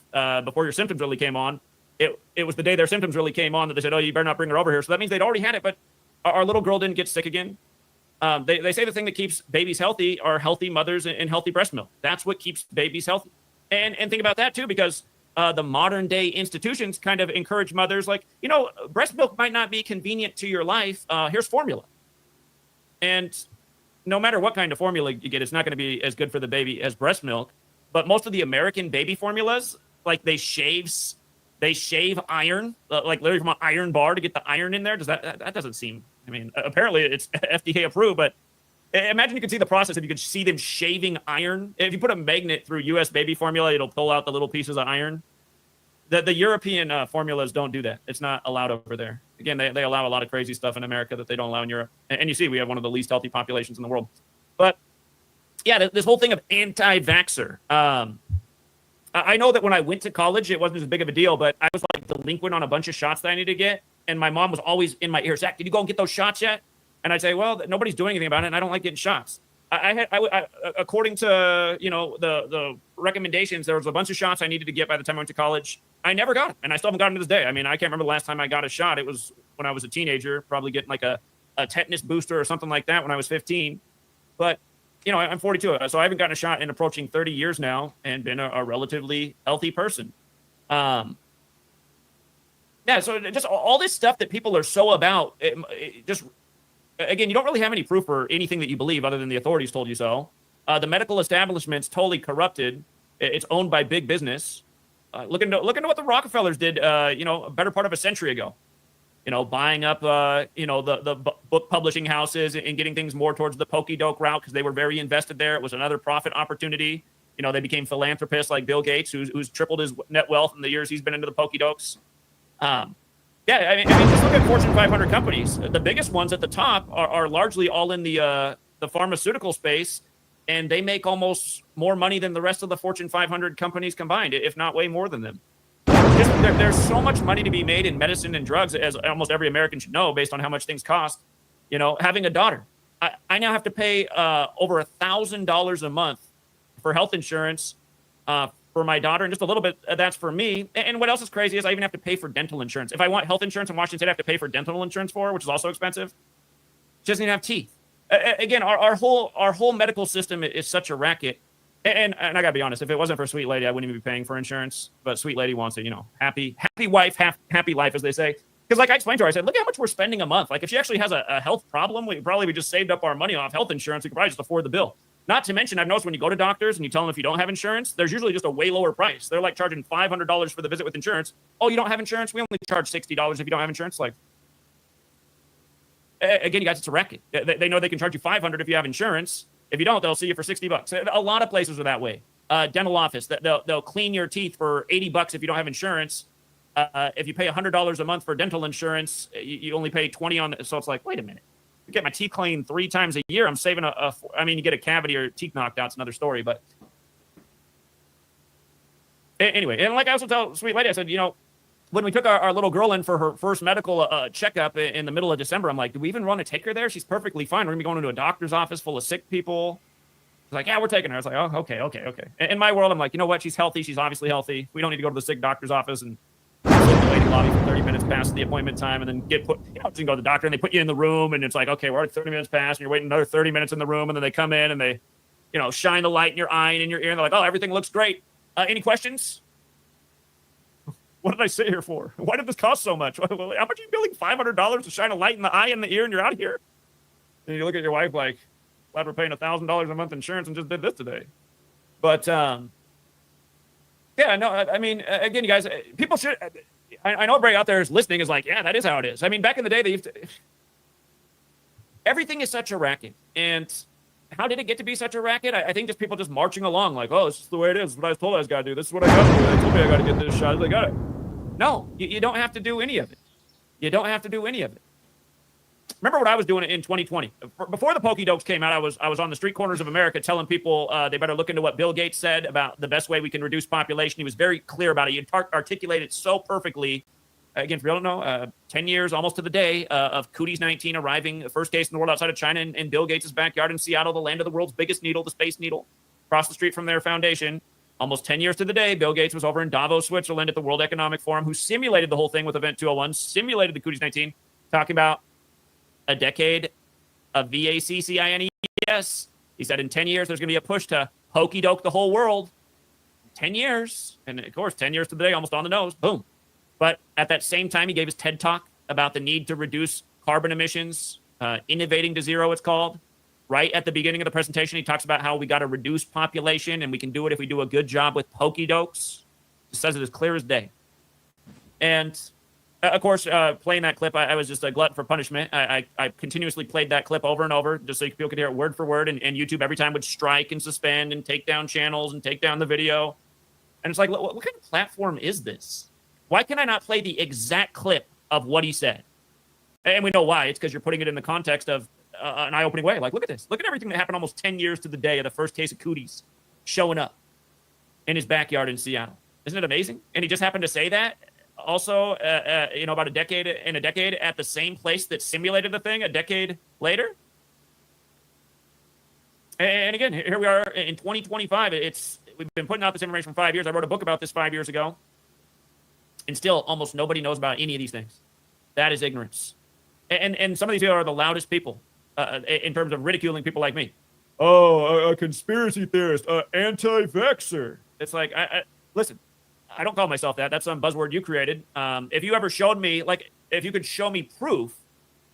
before your symptoms really came on. It was the day their symptoms really came on that they said, oh, you better not bring her over here. So that means they'd already had it, but our little girl didn't get sick again. They say the thing that keeps babies healthy are healthy mothers and healthy breast milk. That's what keeps babies healthy. And think about that, too, because the modern day institutions kind of encourage mothers like, you know, breast milk might not be convenient to your life. Here's formula. And no matter what kind of formula you get, it's not going to be as good for the baby as breast milk. But most of the American baby formulas, like they shave iron, like literally from an iron bar to get the iron in there. That doesn't seem, I mean, apparently it's FDA approved, but imagine you could see the process if you could see them shaving iron. If you put a magnet through US baby formula, it'll pull out the little pieces of iron. The European formulas don't do that. It's not allowed over there. Again, they allow a lot of crazy stuff in America that they don't allow in Europe. And you see, we have one of the least healthy populations in the world. But yeah, this whole thing of anti-vaxxer. I know that when I went to college, it wasn't as big of a deal, but I was like delinquent on a bunch of shots that I needed to get. And my mom was always in my ear, Zach, did you go and get those shots yet? And I'd say, well, nobody's doing anything about it, and I don't like getting shots. I according to, you know, the recommendations, there was a bunch of shots I needed to get by the time I went to college. I never got them, and I still haven't gotten them to this day. I mean, I can't remember the last time I got a shot. It was when I was a teenager, probably getting like a tetanus booster or something like that when I was 15. But, you know, I'm 42, so I haven't gotten a shot in approaching 30 years now and been a relatively healthy person. Yeah, so just all this stuff that people are so about, just, again, you don't really have any proof for anything that you believe other than the authorities told you so. The medical establishment's totally corrupted. It's owned by big business. Look into what the Rockefellers did, you know, a better part of a century ago. You know, buying up, you know, the book publishing houses and getting things more towards the pokey-doke route because they were very invested there. It was another profit opportunity. You know, they became philanthropists like Bill Gates, who's tripled his net wealth in the years he's been into the pokey-dokes. Yeah, I mean, just look at Fortune 500 companies. The biggest ones at the top are largely all in the pharmaceutical space, and they make almost more money than the rest of the Fortune 500 companies combined, if not way more than them. There's so much money to be made in medicine and drugs, as almost every American should know, based on how much things cost. You know, having a daughter, I now have to pay over $1,000 a month for health insurance for my daughter, and just a little bit that's for me. And what else is crazy is I even have to pay for dental insurance. If I want health insurance in Washington State, I have to pay for dental insurance for, which is also expensive. She doesn't even have teeth. Again, our whole medical system is such a racket. And I gotta be honest, if it wasn't for Sweet Lady, I wouldn't even be paying for insurance. But Sweet Lady wants it, you know, happy wife, happy life, as they say. Because like I explained to her, I said, look how much we're spending a month. Like if she actually has a health problem, we just saved up our money off health insurance. We could probably just afford the bill. Not to mention, I've noticed when you go to doctors and you tell them if you don't have insurance, there's usually just a way lower price. They're like charging $500 for the visit with insurance. Oh, you don't have insurance? We only charge $60 if you don't have insurance. Like, again, you guys, it's a racket. They know they can charge you $500 if you have insurance. If you don't, they'll see you for $60. A lot of places are that way. Dental office, they'll clean your teeth for $80 if you don't have insurance. If you pay $100 a month for dental insurance, you only pay $20 on it. So it's like, wait a minute. I get my teeth cleaned 3 times a year. I'm saving I mean, you get a cavity or teeth knocked out. It's another story. But anyway, and like I also tell Sweet Lady, I said, you know, when we took our little girl in for her first medical checkup in the middle of December, I'm like, do we even want to take her there? She's perfectly fine. We're going to be going into a doctor's office full of sick people. She's like, yeah, we're taking her. I was like, oh, okay. In my world, I'm like, you know what? She's healthy. She's obviously healthy. We don't need to go to the sick doctor's office and sit in the waiting lobby for 30 minutes past the appointment time and then get put, you know, you can go to the doctor and they put you in the room and it's like, okay, we're already 30 minutes past and you're waiting another 30 minutes in the room and then they come in and they, you know, shine the light in your eye and in your ear and they're like, oh, everything looks great. Any questions? What did I sit here for? Why did this cost so much? How much are you billing $500 to shine a light in the eye and the ear and you're out of here? And you look at your wife like, Glad we're paying $1,000 a month insurance and just did this today. But yeah, no, I mean, again, you guys, people should. I know everybody out there is listening is like, yeah, that is how it is. I mean, back in the day, they used to, everything is such a racket. And how did it get to be such a racket? I think just people just marching along like, oh, this is the way it is. This is what I was told I was got to do. This is what I got to do. They told me I got to get this shot. They got it. No, you don't have to do any of it. You don't have to do any of it. Remember what I was doing in 2020? Before the Pokey-dokes came out, I was on the street corners of America telling people they better look into what Bill Gates said about the best way we can reduce population. He was very clear about it. He articulated so perfectly. Again, if you don't know, 10 years almost to the day of Cooties 19 arriving, the first case in the world outside of China in Bill Gates' backyard in Seattle, the land of the world's biggest needle, the Space Needle, across the street from their foundation. Almost 10 years to the day, Bill Gates was over in Davos, Switzerland at the World Economic Forum, who simulated the whole thing with Event 201, simulated the Cooties 19, talking about a decade of VACCINES. He said in 10 years, there's going to be a push to hokey-doke the whole world. 10 years. And of course, 10 years to the day, almost on the nose. Boom. But at that same time, he gave his TED Talk about the need to reduce carbon emissions, innovating to zero, it's called. Right at the beginning of the presentation, he talks about how we got to reduce population, and we can do it if we do a good job with pokey-dokes. He says it as clear as day. And of course, playing that clip, I was just a glutton for punishment. I continuously played that clip over and over just so people could hear it word for word. And YouTube every time would strike and suspend and take down channels and take down the video. And it's like, what kind of platform is this? Why can I not play the exact clip of what he said? And we know why. It's because you're putting it in the context of an eye-opening way. Like, look at this. Look at everything that happened almost 10 years to the day of the first case of Cooties showing up in his backyard in Seattle. Isn't it amazing? And he just happened to say that also, about a decade at the same place that simulated the thing a decade later. And again, here we are in 2025. We've been putting out this information for 5 years. I wrote a book about this 5 years ago. And still, almost nobody knows about any of these things. That is ignorance. And some of these people are the loudest people in terms of ridiculing people like me. Oh, a conspiracy theorist, anti-vaxxer. It's like, listen, I don't call myself that. That's some buzzword you created. If you ever showed me, if you could show me proof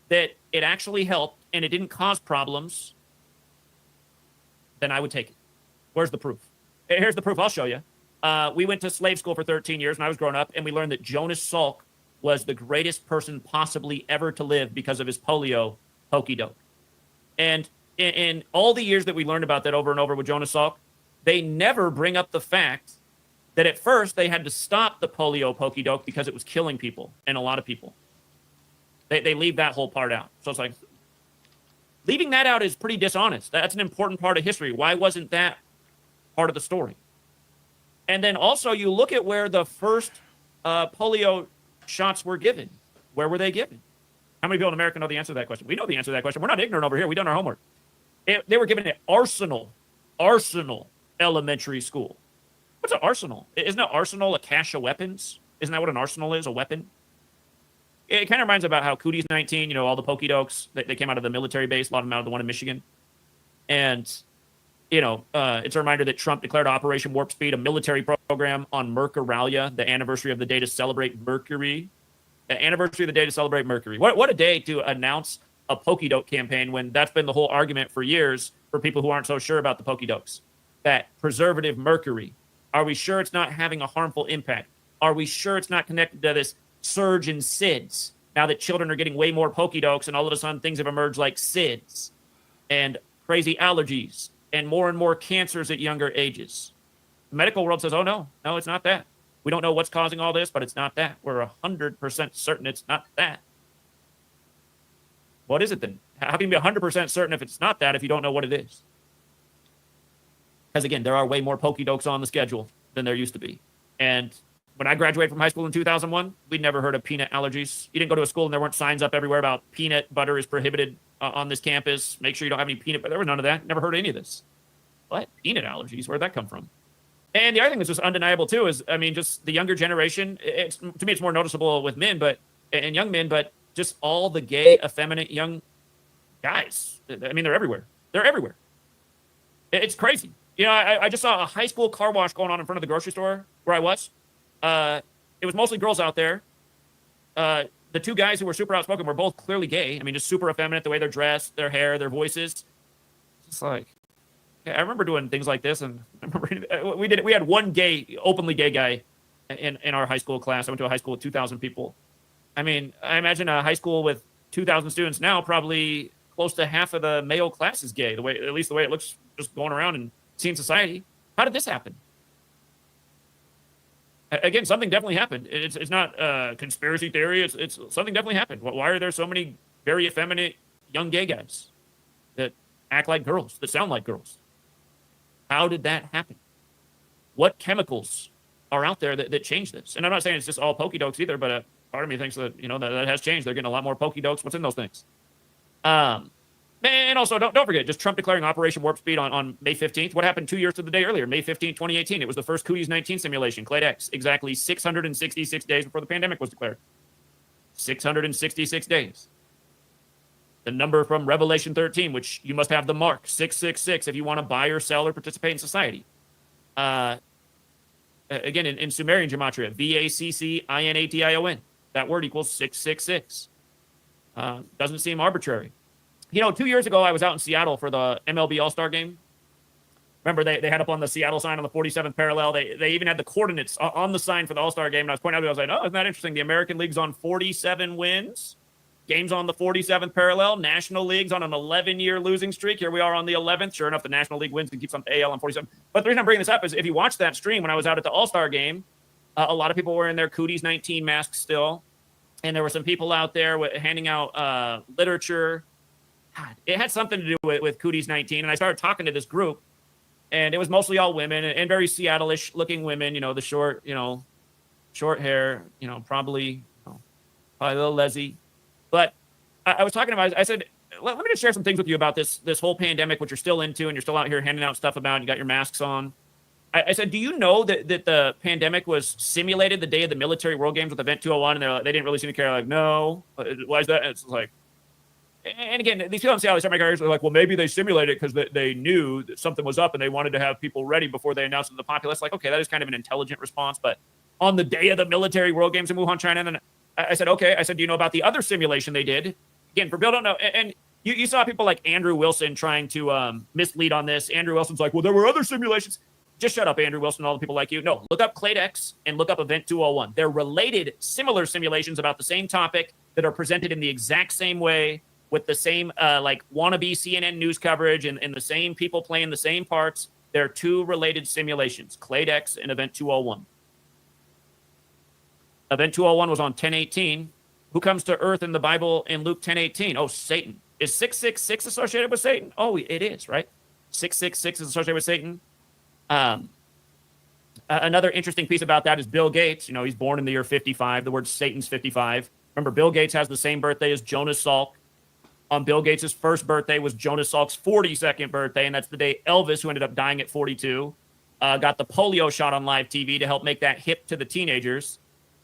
that it actually helped and it didn't cause problems, then I would take it. Where's the proof? Here's the proof. I'll show you. We went to slave school for 13 years when I was growing up, and we learned that Jonas Salk was the greatest person possibly ever to live because of his polio pokey-doke. And in all the years that we learned about that over and over with Jonas Salk, they never bring up the fact that at first they had to stop the polio pokey-doke because it was killing people, and a lot of people. They leave that whole part out. So it's like, leaving that out is pretty dishonest. That's an important part of history. Why wasn't that part of the story? And then also you look at where the first polio shots were given. Where were they given? How many people in America know the answer to that question? We know the answer to that question. We're not ignorant over here. We've done our homework. They were given at Arsenal Elementary School. What's an arsenal? Isn't an arsenal a cache of weapons? Isn't that what an arsenal is, a weapon? It kind of reminds me about how Cooties 19, all the pokey-dokes, they came out of the military base, a lot of them out of the one in Michigan. And, it's a reminder that Trump declared Operation Warp Speed a military program on Mercuralia, the anniversary of the day to celebrate Mercury. The anniversary of the day to celebrate Mercury. What a day to announce a pokey-doke campaign when that's been the whole argument for years for people who aren't so sure about the pokey-dokes. That preservative mercury. Are we sure it's not having a harmful impact? Are we sure it's not connected to this surge in SIDS? Now that children are getting way more pokey-dokes and all of a sudden things have emerged like SIDS and crazy allergies and more cancers at younger ages. The medical world says, oh, no, it's not that. We don't know what's causing all this, but it's not that. We're 100% certain it's not that. What is it then? How can you be 100% certain if it's not that if you don't know what it is? Because again, there are way more pokey-dokes on the schedule than there used to be. And when I graduated from high school in 2001, we'd never heard of peanut allergies. You didn't go to a school and there weren't signs up everywhere about peanut butter is prohibited on this campus. Make sure you don't have any peanut butter. There was none of that. Never heard of any of this. What? Peanut allergies? Where'd that come from? And the other thing that's just undeniable too is, just the younger generation. To me, it's more noticeable with men, and young men, but just all the gay, effeminate young guys. They're everywhere. They're everywhere. It's crazy. I just saw a high school car wash going on in front of the grocery store where I was. It was mostly girls out there. The two guys who were super outspoken were both clearly gay. Just super effeminate, the way they're dressed, their hair, their voices. It's like, yeah, I remember doing things like this, and I remember we had one openly gay guy in our high school class. I went to a high school with 2,000 people. I mean, I imagine a high school with 2,000 students now, probably close to half of the male class is gay, at least the way it looks just going around and seeing society. How did this happen? Again, something definitely happened. It's not a conspiracy theory. It's something definitely happened. Why are there so many very effeminate young gay guys that act like girls, that sound like girls? How did that happen? What chemicals are out there that change this? And I'm not saying it's just all pokey dokes either, but part of me thinks that, that has changed. They're getting a lot more pokey dokes. What's in those things? And also, don't forget, just Trump declaring Operation Warp Speed on May 15th. What happened 2 years to the day earlier, May 15th, 2018? It was the first Cooties 19 simulation, Clade-X, exactly 666 days before the pandemic was declared. 666 days. The number from Revelation 13, which you must have the mark, 666, if you want to buy or sell or participate in society. Again, in Sumerian gematria, VACCINATION. That word equals 666. Doesn't seem arbitrary. 2 years ago, I was out in Seattle for the MLB All-Star game. Remember, they had up on the Seattle sign on the 47th parallel. They even had the coordinates on the sign for the All-Star game. And I was pointing out, I was like, oh, isn't that interesting? The American League's on 47 wins. Games on the 47th parallel. National League's on an 11-year losing streak. Here we are on the 11th. Sure enough, the National League wins and keeps on the AL on 47. But the reason I'm bringing this up is if you watch that stream when I was out at the All-Star game, a lot of people were in their Cooties 19 masks still. And there were some people out there handing out literature. God, it had something to do with Cooties 19. And I started talking to this group. And it was mostly all women and very Seattle-ish looking women, the short hair, probably a little lesy. But I was talking about, I said, let me just share some things with you about this whole pandemic, which you're still into and you're still out here handing out stuff about, and you got your masks on. I said, do you know that the pandemic was simulated the day of the military world games with Event 201? And they didn't really seem to care. Like, no, why is that? And it's like, and again, these people in Seattle, some guys are like, well, maybe they simulated it because they knew that something was up and they wanted to have people ready before they announced it to the populace. Like, okay, that is kind of an intelligent response. But on the day of the military world games in Wuhan, China, and then I said, okay. I said, do you know about the other simulation they did? Again, for Bill, don't know. And you saw people like Andrew Wilson trying to mislead on this. Andrew Wilson's like, well, there were other simulations. Just shut up, Andrew Wilson, and all the people like you. No, look up Clade-X and look up Event 201. They're related, similar simulations about the same topic that are presented in the exact same way with the same wannabe CNN news coverage and the same people playing the same parts. They're two related simulations, Clade-X and Event 201. Event 201 was on 10/18. Who comes to earth in the Bible in Luke 10:18? Oh, Satan. Is 666 associated with Satan? Oh, it is, right? 666 is associated with Satan. Another interesting piece about that is Bill Gates. He's born in the year 55. The word Satan's 55. Remember, Bill Gates has the same birthday as Jonas Salk. On Bill Gates' first birthday was Jonas Salk's 42nd birthday, and that's the day Elvis, who ended up dying at 42, got the polio shot on live TV to help make that hip to the teenagers.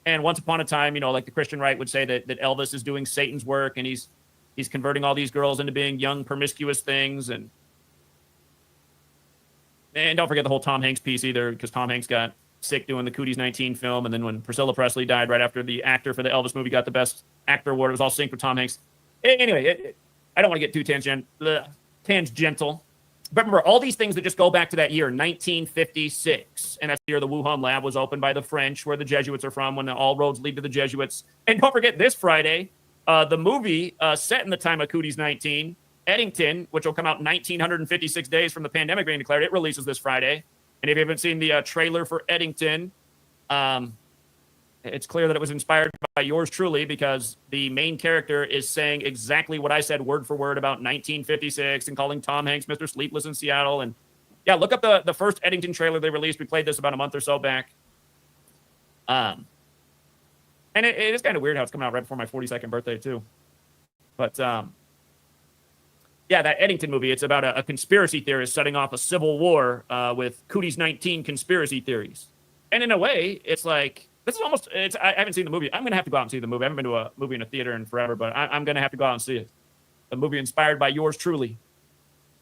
And once upon a time, like the Christian right would say that Elvis is doing Satan's work and he's converting all these girls into being young, promiscuous things. And don't forget the whole Tom Hanks piece either, because Tom Hanks got sick doing the Cooties 19 film. And then when Priscilla Presley died right after the actor for the Elvis movie got the Best Actor award, it was all synced with Tom Hanks. Anyway, I don't want to get too tangential. But remember, all these things that just go back to that year, 1956. And that's the year the Wuhan lab was opened by the French, where the Jesuits are from, when all roads lead to the Jesuits. And don't forget, this Friday, the movie set in the time of Cooties 19, Eddington, which will come out 1,956 days from the pandemic being declared, it releases this Friday. And if you haven't seen the trailer for Eddington, it's clear that it was inspired by yours truly, because the main character is saying exactly what I said word for word about 1956 and calling Tom Hanks Mr. Sleepless in Seattle. And yeah, look up the first Eddington trailer they released. We played this about a month or so back. And it is kind of weird how it's coming out right before my 42nd birthday too. But yeah, that Eddington movie, it's about a conspiracy theorist setting off a civil war with Cooties 19 conspiracy theories. And in a way, it's like, this is almost, I haven't seen the movie. I'm going to have to go out and see the movie. I haven't been to a movie in a theater in forever, but I'm going to have to go out and see it. A movie inspired by yours truly.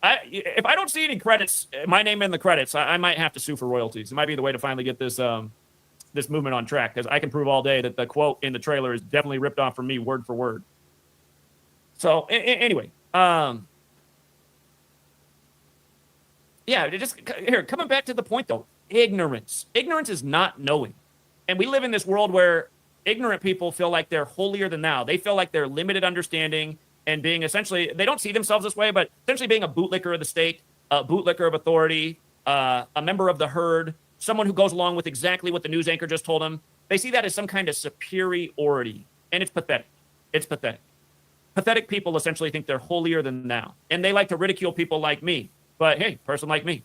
If I don't see any credits, my name in the credits, I might have to sue for royalties. It might be the way to finally get this this movement on track, because I can prove all day that the quote in the trailer is definitely ripped off from me word for word. So anyway, Yeah, just here, coming back to the point though, ignorance. Ignorance is not knowing. And we live in this world where ignorant people feel like they're holier than thou. They feel like they're limited understanding and being essentially, they don't see themselves this way, but essentially being a bootlicker of the state, a bootlicker of authority, a member of the herd, someone who goes along with exactly what the news anchor just told them. They see that as some kind of superiority. And it's pathetic. It's pathetic. Pathetic people essentially think they're holier than thou. And they like to ridicule people like me. But hey, person like me,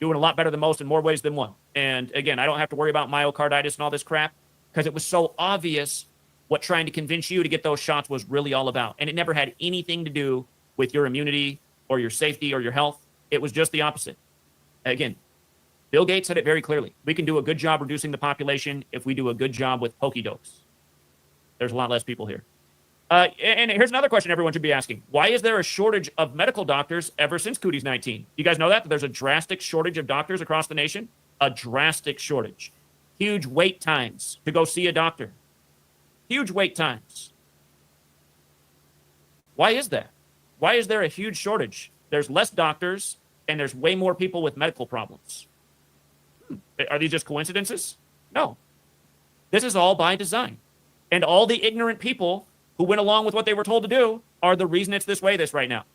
doing a lot better than most in more ways than one. And again, I don't have to worry about myocarditis and all this crap because it was so obvious what trying to convince you to get those shots was really all about. And it never had anything to do with your immunity or your safety or your health. It was just the opposite. Again, Bill Gates said it very clearly. We can do a good job reducing the population if we do a good job with pokey dokes. There's a lot less people here. And here's another question everyone should be asking. Why is there a shortage of medical doctors ever since Cooties 19? You guys know that there's a drastic shortage of doctors across the nation? A drastic shortage. Huge wait times to go see a doctor. Huge wait times. Why is that? Why is there a huge shortage? There's less doctors and there's way more people with medical problems. Are these just coincidences? No. This is all by design. And all the ignorant people who went along with what they were told to do are the reason it's this way right now.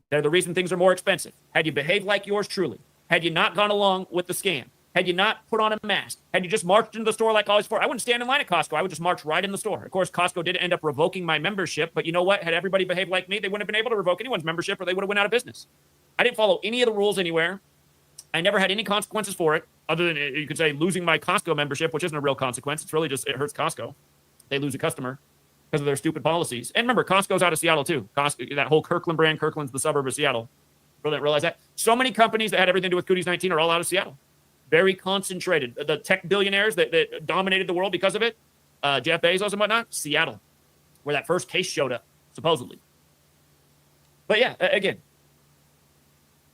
They're the reason things are more expensive. Had you behaved like yours truly, had you not gone along with the scam, had you not put on a mask, had you just marched into the store like always before, I wouldn't stand in line at Costco. I would just march right in the store. Of course, Costco did end up revoking my membership, but you know what? Had everybody behaved like me, they wouldn't have been able to revoke anyone's membership or they would have went out of business. I didn't follow any of the rules anywhere. I never had any consequences for it, other than you could say losing my Costco membership, which isn't a real consequence. It's really just, it hurts Costco. They lose a customer because of their stupid policies. And remember, Costco's out of Seattle too. Costco, that whole Kirkland brand, Kirkland's the suburb of Seattle. Really didn't realize that. So many companies that had everything to do with Cooties 19 are all out of Seattle. Very concentrated. The tech billionaires that dominated the world because of it, Jeff Bezos and whatnot, Seattle, where that first case showed up, supposedly. But yeah, again,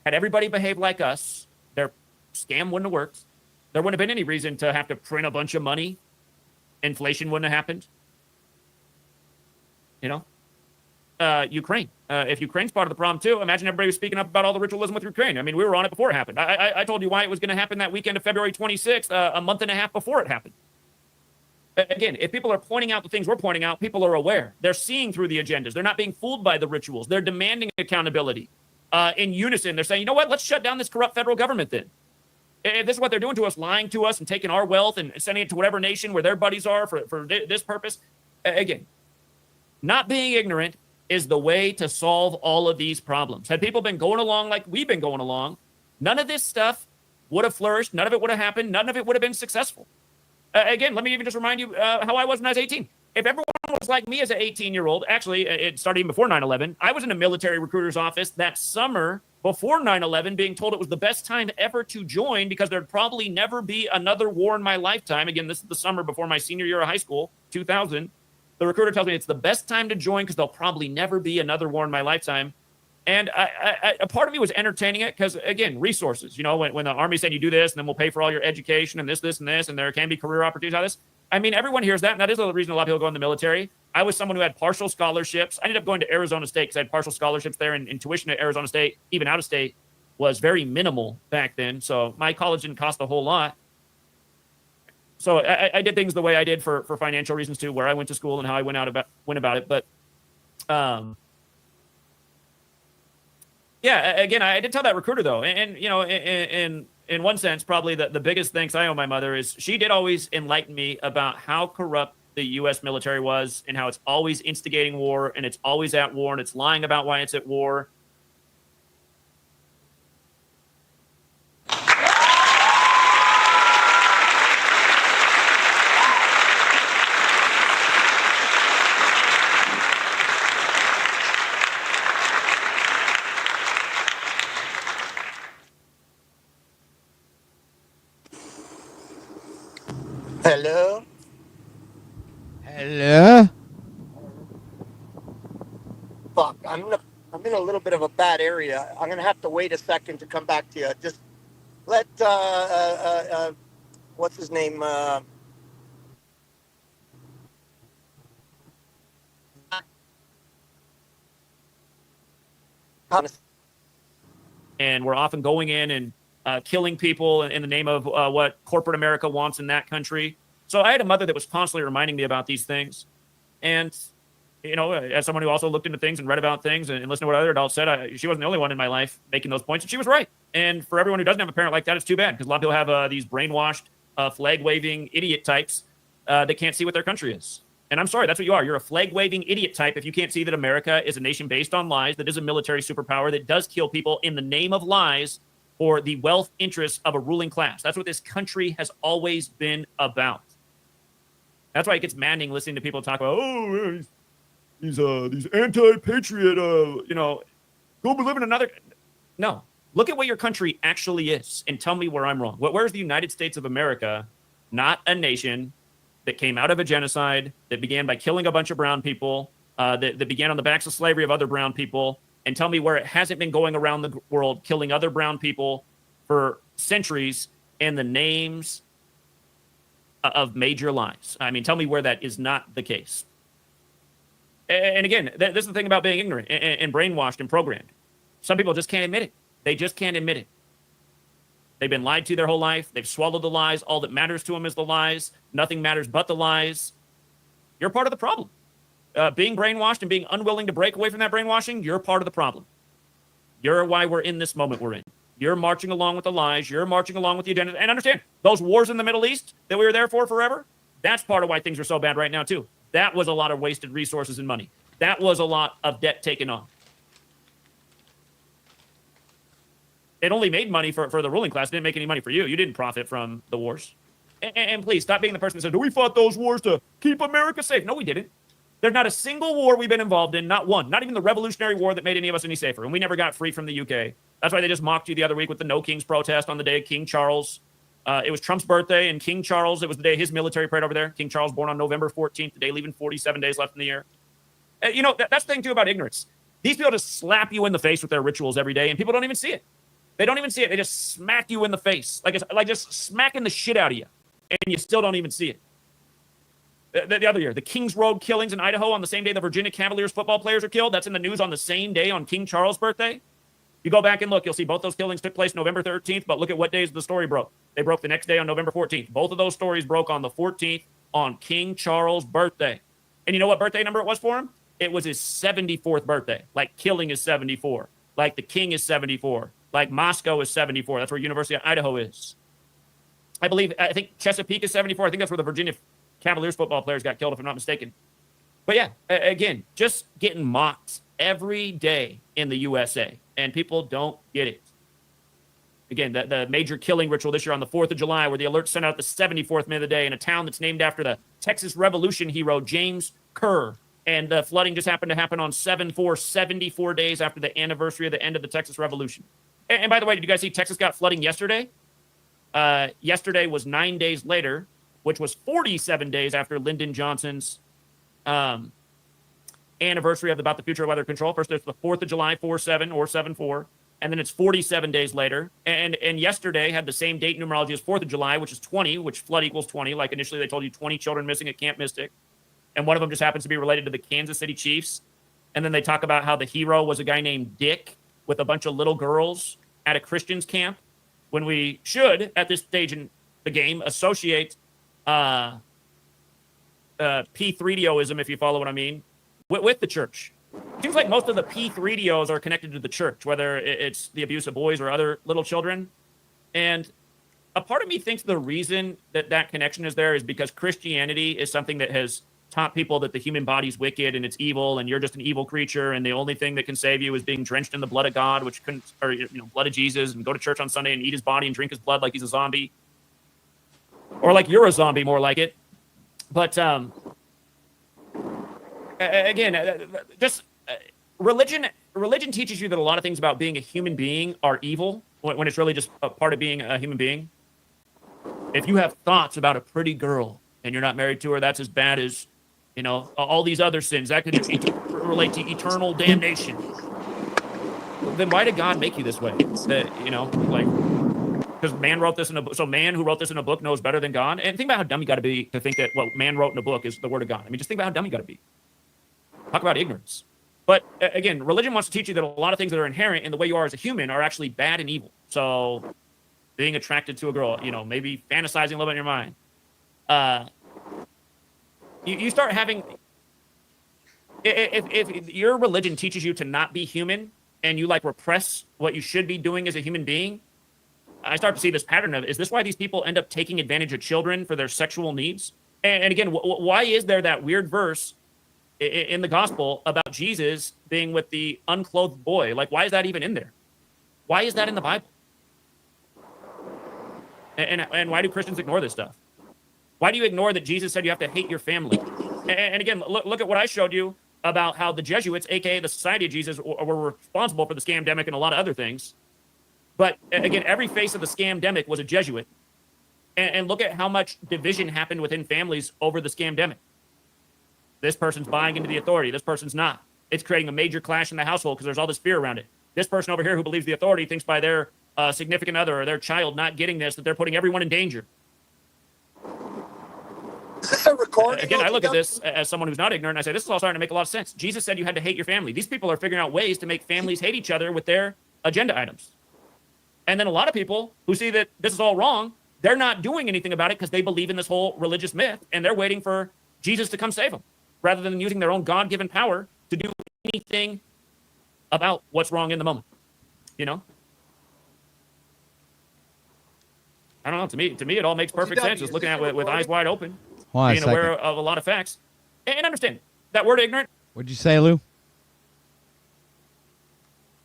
had everybody behaved like us, their scam wouldn't have worked. There wouldn't have been any reason to have to print a bunch of money. Inflation wouldn't have happened. You know? Ukraine. If Ukraine's part of the problem too, imagine everybody was speaking up about all the ritualism with Ukraine. I mean, we were on it before it happened. I told you why it was going to happen that weekend of February 26th, a month and a half before it happened. Again, if people are pointing out the things we're pointing out, people are aware. They're seeing through the agendas. They're not being fooled by the rituals. They're demanding accountability. In unison, they're saying, you know what? Let's shut down this corrupt federal government then. If this is what they're doing to us, lying to us and taking our wealth and sending it to whatever nation where their buddies are for this purpose. Again, not being ignorant is the way to solve all of these problems. Had people been going along like we've been going along, none of this stuff would have flourished. None of it would have happened. None of it would have been successful. Again, let me even just remind you how I was when I was 18. If everyone was like me as an 18-year-old, actually, it started even before 9/11. I was in a military recruiter's office that summer before 9/11 being told it was the best time ever to join because there'd probably never be another war in my lifetime. Again, this is the summer before my senior year of high school, 2000. The recruiter tells me it's the best time to join because there'll probably never be another war in my lifetime. And a part of me was entertaining it because, again, resources. You know, when the Army said you do this and then we'll pay for all your education and this, and this, and there can be career opportunities out of this. I mean, everyone hears that, and that is the reason a lot of people go in the military. I was someone who had partial scholarships. I ended up going to Arizona State because I had partial scholarships there, and tuition at Arizona State, even out of state, was very minimal back then. So my college didn't cost a whole lot. So I did things the way I did for financial reasons too, where I went to school and how I went about it. But yeah, again, I did tell that recruiter though, and you know, in one sense, probably the biggest thanks I owe my mother is she did always enlighten me about how corrupt the U.S. military was and how it's always instigating war and it's always at war and it's lying about why it's at war.
Hello?
Hello?
Fuck, I'm in a little bit of a bad area. I'm gonna have to wait a second to come back to you. Just let what's his name?
and we're often going in and killing people in the name of what corporate America wants in that country. So I had a mother that was constantly reminding me about these things. And, you know, as someone who also looked into things and read about things and listened to what other adults said, she wasn't the only one in my life making those points. And she was right. And for everyone who doesn't have a parent like that, it's too bad, because a lot of people have these brainwashed, flag-waving idiot types that can't see what their country is. And I'm sorry, that's what you are. You're a flag-waving idiot type if you can't see that America is a nation based on lies, that is a military superpower, that does kill people in the name of lies for the wealth interests of a ruling class. That's what this country has always been about. That's why it gets maddening listening to people talk about, oh, these anti-patriot, you know, go live in another. No, look at what your country actually is and tell me where I'm wrong. Where's the United States of America, not a nation that came out of a genocide, that began by killing a bunch of brown people, that began on the backs of slavery of other brown people, and tell me where it hasn't been going around the world killing other brown people for centuries in the names of major lies. I mean, tell me where that is not the case. And again, this is the thing about being ignorant and brainwashed and programmed. Some people just can't admit it. They just can't admit it. They've been lied to their whole life. They've swallowed the lies. All that matters to them is the lies. Nothing matters but the lies. You're part of the problem. Being brainwashed and being unwilling to break away from that brainwashing, you're part of the problem. You're why we're in this moment we're in. You're marching along with the lies. You're marching along with the agenda. And understand, those wars in the Middle East that we were there for forever, that's part of why things are so bad right now, too. That was a lot of wasted resources and money. That was a lot of debt taken on. It only made money for the ruling class. It didn't make any money for you. You didn't profit from the wars. And please, stop being the person that says, we fought those wars to keep America safe. No, we didn't. There's not a single war we've been involved in, not one, not even the Revolutionary War that made any of us any safer. And we never got free from the UK. That's why they just mocked you the other week with the No Kings protest on the day of King Charles. It was Trump's birthday, and King Charles, it was the day of his military parade over there. King Charles born on November 14th, the day leaving 47 days left in the year. You know, that's the thing, too, about ignorance. These people just slap you in the face with their rituals every day, and people don't even see it. They don't even see it. They just smack you in the face, like it's like just smacking the shit out of you, and you still don't even see it. The other year, the Kings Road killings in Idaho on the same day the Virginia Cavaliers football players are killed. That's in the news on the same day on King Charles' birthday. You go back and look, you'll see both those killings took place November 13th, but look at what days the story broke. They broke the next day on November 14th. Both of those stories broke on the 14th on King Charles' birthday. And you know what birthday number it was for him? It was his 74th birthday. Like killing is 74. Like the king is 74. Like Moscow is 74. That's where University of Idaho is. I think Chesapeake is 74. I think that's where the Virginia Cavaliers football players got killed, if I'm not mistaken. But yeah, again, just getting mocked every day in the USA, and people don't get it. Again, the major killing ritual this year on the 4th of July, where the alert sent out the 74th minute of the day in a town that's named after the Texas Revolution hero, James Kerr. And the flooding just happened to happen on 7/4, 74 days after the anniversary of the end of the Texas Revolution. And by the way, did you guys see Texas got flooding yesterday? Yesterday was 9 days later, which was 47 days after Lyndon Johnson's anniversary of About the Future of Weather Control. First, there's the 4th of July, 4/7 or 7/4, and then it's 47 days later. And yesterday had the same date numerology as 4th of July, which is 20, which flood equals 20. Like initially they told you 20 children missing at Camp Mystic. And one of them just happens to be related to the Kansas City Chiefs. And then they talk about how the hero was a guy named Dick with a bunch of little girls at a Christian's camp, when we should, at this stage in the game, associate P3DOism, if you follow what I mean, with the church. It seems like most of the P3DOs are connected to the church, whether it's the abuse of boys or other little children. And a part of me thinks the reason that connection is there is because Christianity is something that has taught people that the human body's wicked and it's evil and you're just an evil creature and the only thing that can save you is being drenched in the blood of God, blood of Jesus, and go to church on Sunday and eat his body and drink his blood like he's a zombie. Or like you're a zombie, more like it. But again, religion teaches you that a lot of things about being a human being are evil when it's really just a part of being a human being. If you have thoughts about a pretty girl and you're not married to her, that's as bad as, all these other sins. That could relate to eternal damnation. Then why did God make you this way? Because man wrote this in a book. So man who wrote this in a book knows better than God. And think about how dumb you got to be to think that what man wrote in a book is the word of God. I mean, just think about how dumb you got to be. Talk about ignorance. But again, religion wants to teach you that a lot of things that are inherent in the way you are as a human are actually bad and evil. So being attracted to a girl, you know, maybe fantasizing a little bit in your mind. You start having, if your religion teaches you to not be human and you like repress what you should be doing as a human being, I start to see this pattern of, is this why these people end up taking advantage of children for their sexual needs? And again, why is there that weird verse in the gospel about Jesus being with the unclothed boy? Like, why is that even in there? Why is that in the Bible? And why do Christians ignore this stuff? Why do you ignore that Jesus said you have to hate your family? And again, look at what I showed you about how the Jesuits, aka the Society of Jesus, were responsible for the scamdemic and a lot of other things. But again, every face of the scamdemic was a Jesuit. And look at how much division happened within families over the scamdemic. This person's buying into the authority. This person's not. It's creating a major clash in the household because there's all this fear around it. This person over here who believes the authority thinks by their significant other or their child not getting this, that they're putting everyone in danger.
Is this a recording?
Again, I look at this as someone who's not ignorant. And I say, this is all starting to make a lot of sense. Jesus said you had to hate your family. These people are figuring out ways to make families hate each other with their agenda items. And then a lot of people who see that this is all wrong, they're not doing anything about it because they believe in this whole religious myth, and they're waiting for Jesus to come save them, rather than using their own God-given power to do anything about what's wrong in the moment. You know? I don't know. To me, it all makes perfect sense. Just looking at it with eyes wide open, being aware of a lot of facts, and understand that word ignorant.
What'd you say, Lou?
Is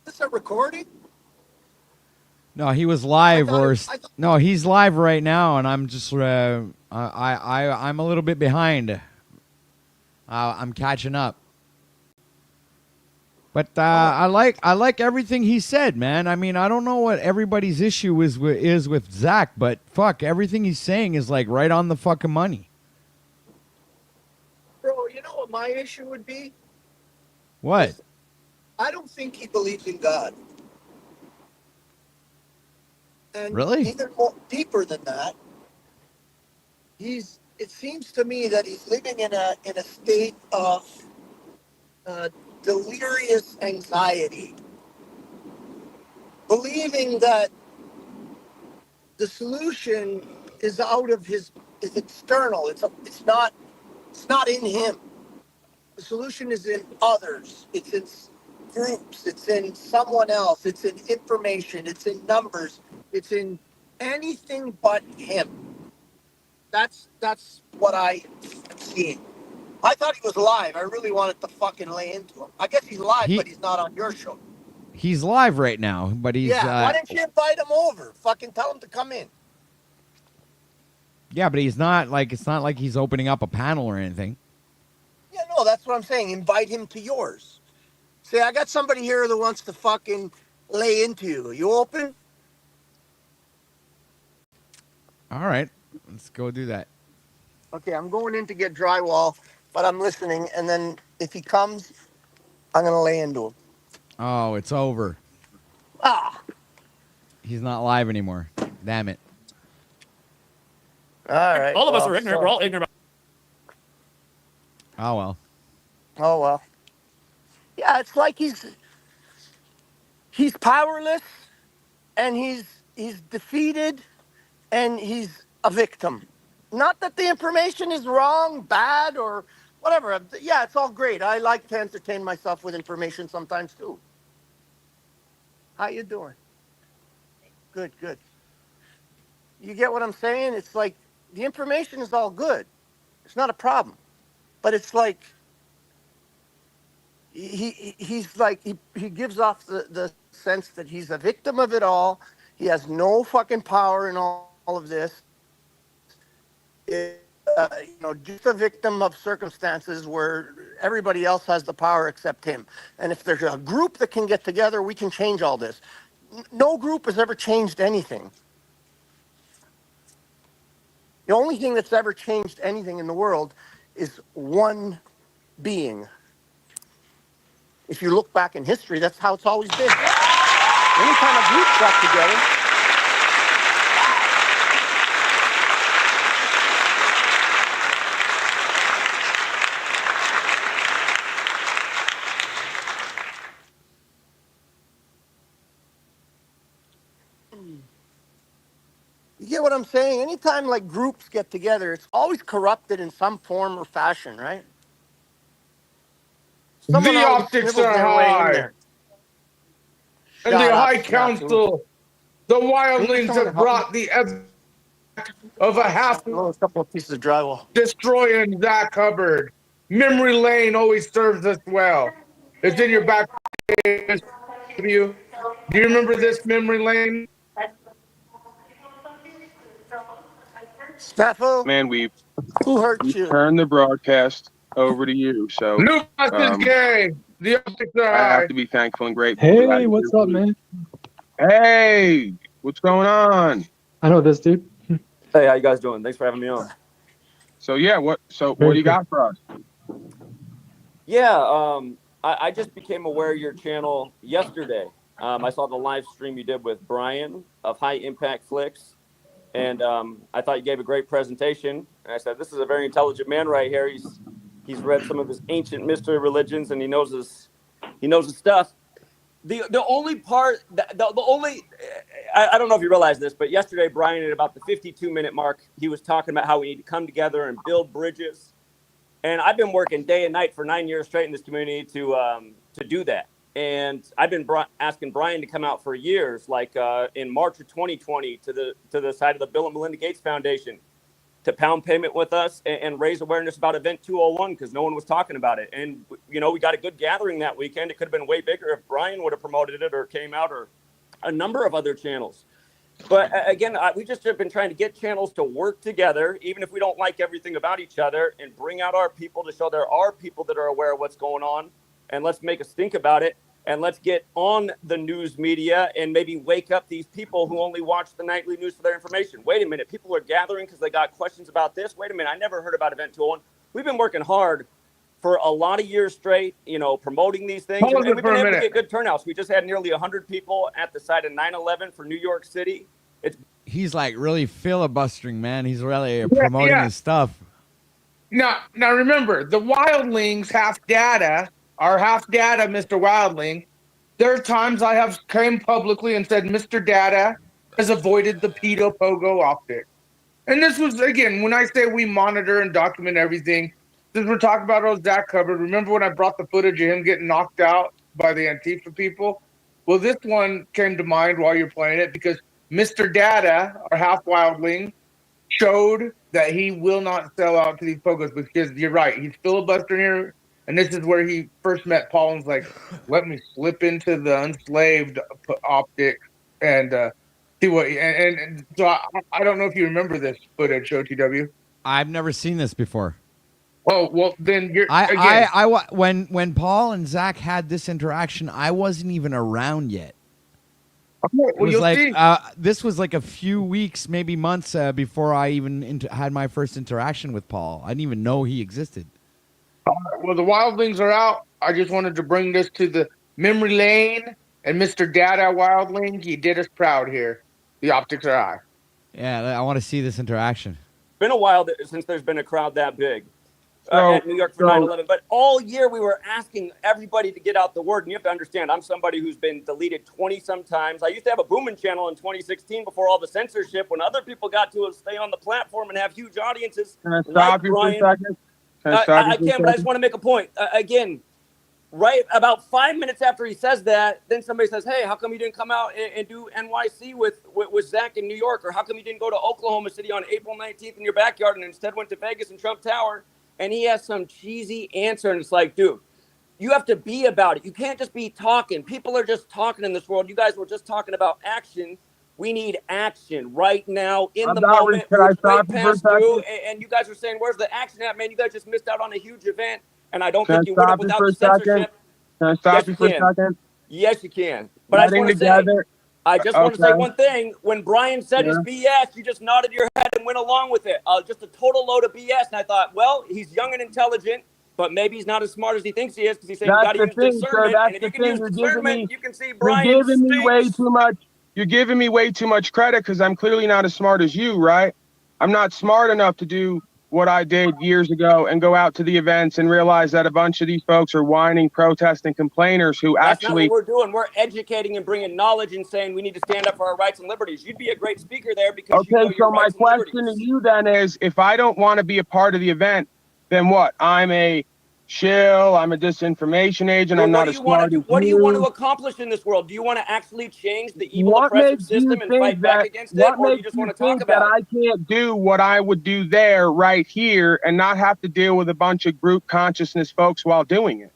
this a recording?
No, he was live,
no,
he's live right now, and I'm just I'm a little bit behind. I'm catching up. But I like everything he said, man. I mean, I don't know what everybody's issue is with Zach, but fuck, everything he's saying is like right on the fucking money.
Bro, you know what my issue would be?
What?
I don't think he believes in God. And
really?
even more deeper than that, it seems to me that he's living in a state of delirious anxiety, believing that the solution is out of is external. It's not in him. The solution is in others. It's in groups. It's in someone else. It's in information. It's in numbers. It's in anything but him. That's what I am seeing. I thought he was live. I really wanted to fucking lay into him. I guess he's live, but he's not on your show.
He's live right now, but he's...
Yeah, why didn't you invite him over? Fucking tell him to come in.
Yeah, but he's not like... It's not like he's opening up a panel or anything.
Yeah, no, that's what I'm saying. Invite him to yours. Say, I got somebody here that wants to fucking lay into you. You open?
All right. Let's go do that.
Okay, I'm going in to get drywall, but I'm listening, and then if he comes, I'm going to lay into him.
Oh, it's over.
Ah!
He's not live anymore. Damn it.
All right.
All of us are ignorant. We're all ignorant.
Oh, well.
Oh, well. Yeah, it's like he's powerless, and he's defeated, and he's a victim. Not that the information is wrong, bad, or whatever. Yeah, it's all great. I like to entertain myself with information sometimes, too. How you doing? Good, good. You get what I'm saying? It's like the information is all good. It's not a problem. But it's like he's like he gives off the sense that he's a victim of it all. He has no fucking power in all of this. Just a victim of circumstances where everybody else has the power except him. And if there's a group that can get together, we can change all this. No group has ever changed anything. The only thing that's ever changed anything in the world is one being. If you look back in history, that's how it's always been. Anytime a group got together, You get what I'm saying? Anytime like groups get together, it's always corrupted in some form or fashion, right? Someone
The
always
optics
snivels
are
their way in
high,
there.
and the
Shut up,
High
Snafu.
Council, the
Can you get
wildlings
someone to
have
help me?
brought the evidence of a half
Blow a couple of pieces of drywall.
destroying Zach Hubbard. Memory lane always serves us well. It's in your back. Do you remember this memory lane?
Snafu,
Man, we've
who hurt you?
turned the broadcast over to you. So
Lucas is gay. The optics are
I have
high.
to be thankful and grateful for that.
Hey, what's up, man?
Hey, what's going on?
I know this dude.
Hey, how you guys doing? Thanks for having me on.
So yeah, what do
Very
you got for us?
Yeah, I just became aware of your channel yesterday. I saw the live stream you did with Brian of High Impact Flicks, and I thought you gave a great presentation. And I said, this is a very intelligent man right here. He's read some of his ancient mystery religions, and he knows his stuff. The only part, the only, I don't know if you realize this, but yesterday, Brian, at about the 52-minute mark, he was talking about how we need to come together and build bridges. And I've been working day and night for 9 years straight in this community to do that. And I've been asking Brian to come out for years, like in March of 2020, to the side of the Bill and Melinda Gates Foundation, to pound payment with us and raise awareness about Event 201 because no one was talking about it. And, you know, we got a good gathering that weekend. It could have been way bigger if Brian would have promoted it or came out, or a number of other channels. But again, we just have been trying to get channels to work together, even if we don't like everything about each other, and bring out our people to show there are people that are aware of what's going on. And let's make us think about it. And let's get on the news media and maybe wake up these people who only watch the nightly news for their information. Wait a minute. People are gathering because they got questions about this. Wait a minute. I never heard about Event 201. We've been working hard for a lot of years straight, you know, promoting these things. And we've been able to get good turnouts. We just had nearly 100 people at the site of 9/11 for New York City.
He's like really filibustering, man. He's really promoting his stuff.
Now remember, the wildlings half data, Mr. Wildling. There are times I have came publicly and said Mr. Data has avoided the pedo pogo optic. And this was, again, when I say we monitor and document everything, since we're talking about old Zach Hubbard, remember when I brought the footage of him getting knocked out by the Antifa people? Well, this one came to mind while you're playing it because Mr. Data, our half wildling, showed that he will not sell out to these pogos because you're right. He's filibustering here. And this is where he first met Paul and was like, let me slip into the enslaved optic and see what. And so I don't know if you remember this footage, OTW.
I've never seen this before.
Oh, well, then you're.
When Paul and Zach had this interaction, I wasn't even around yet.
Well,
It was like this was like a few weeks, maybe months before I even had my first interaction with Paul. I didn't even know he existed.
Well, the wildlings are out. I just wanted to bring this to the memory lane. And Mr. Dada Wildling, he did us proud here. The optics are high.
Yeah, I want to see this interaction.
It's been a while since there's been a crowd that big at New York for 9/11. But all year we were asking everybody to get out the word. And you have to understand, I'm somebody who's been deleted 20-some times. I used to have a booming channel in 2016 before all the censorship, when other people got to stay on the platform and have huge audiences.
Can I stop you for a second?
I can, but I just want to make a point. Again, right about 5 minutes after he says that, then somebody says, hey, how come you didn't come out and do NYC with Zach in New York? Or how come you didn't go to Oklahoma City on April 19th in your backyard and instead went to Vegas and Trump Tower? And he has some cheesy answer. And it's like, dude, you have to be about it. You can't just be talking. People are just talking in this world. You guys were just talking about action. We need action right now in the moment. We're straight past through, and you guys are saying, where's the action at, man? You guys just missed out on a huge event, and I don't think you would have without the censorship.
Can I stop you for a second?
Yes, you can. But I just want to say, want to say one thing. When Brian said his BS, you just nodded your head and went along with it. Just a total load of BS. And I thought, well, he's young and intelligent, but maybe he's not as smart as he thinks he is because he's saying you got to use discernment. And if you can use discernment, you can see Brian.
You're giving me way too much. You're giving me way too much credit because I'm clearly not as smart as you, right? I'm not smart enough to do what I did years ago and go out to the events and realize that a bunch of these folks are whining, protesting complainers who
That's
actually.
not what we're doing. We're educating and bringing knowledge and saying we need to stand up for our rights and liberties. You'd be a great speaker there because you know
Okay,
your
so my
rights and
question to
liberties.
you then is, if I don't want to be a part of the event, then what? I'm a shill, I'm a disinformation agent, I'm not as smart as
What do you want to
you.
accomplish in this world? Do you want to actually change the evil
What
oppressive
makes you
system and
think
fight back
that?
against it,
What
or do you
makes
just
you
want to talk
think that
about it?
I can't do what I would do there, right here, and not have to deal with a bunch of group consciousness folks while doing it?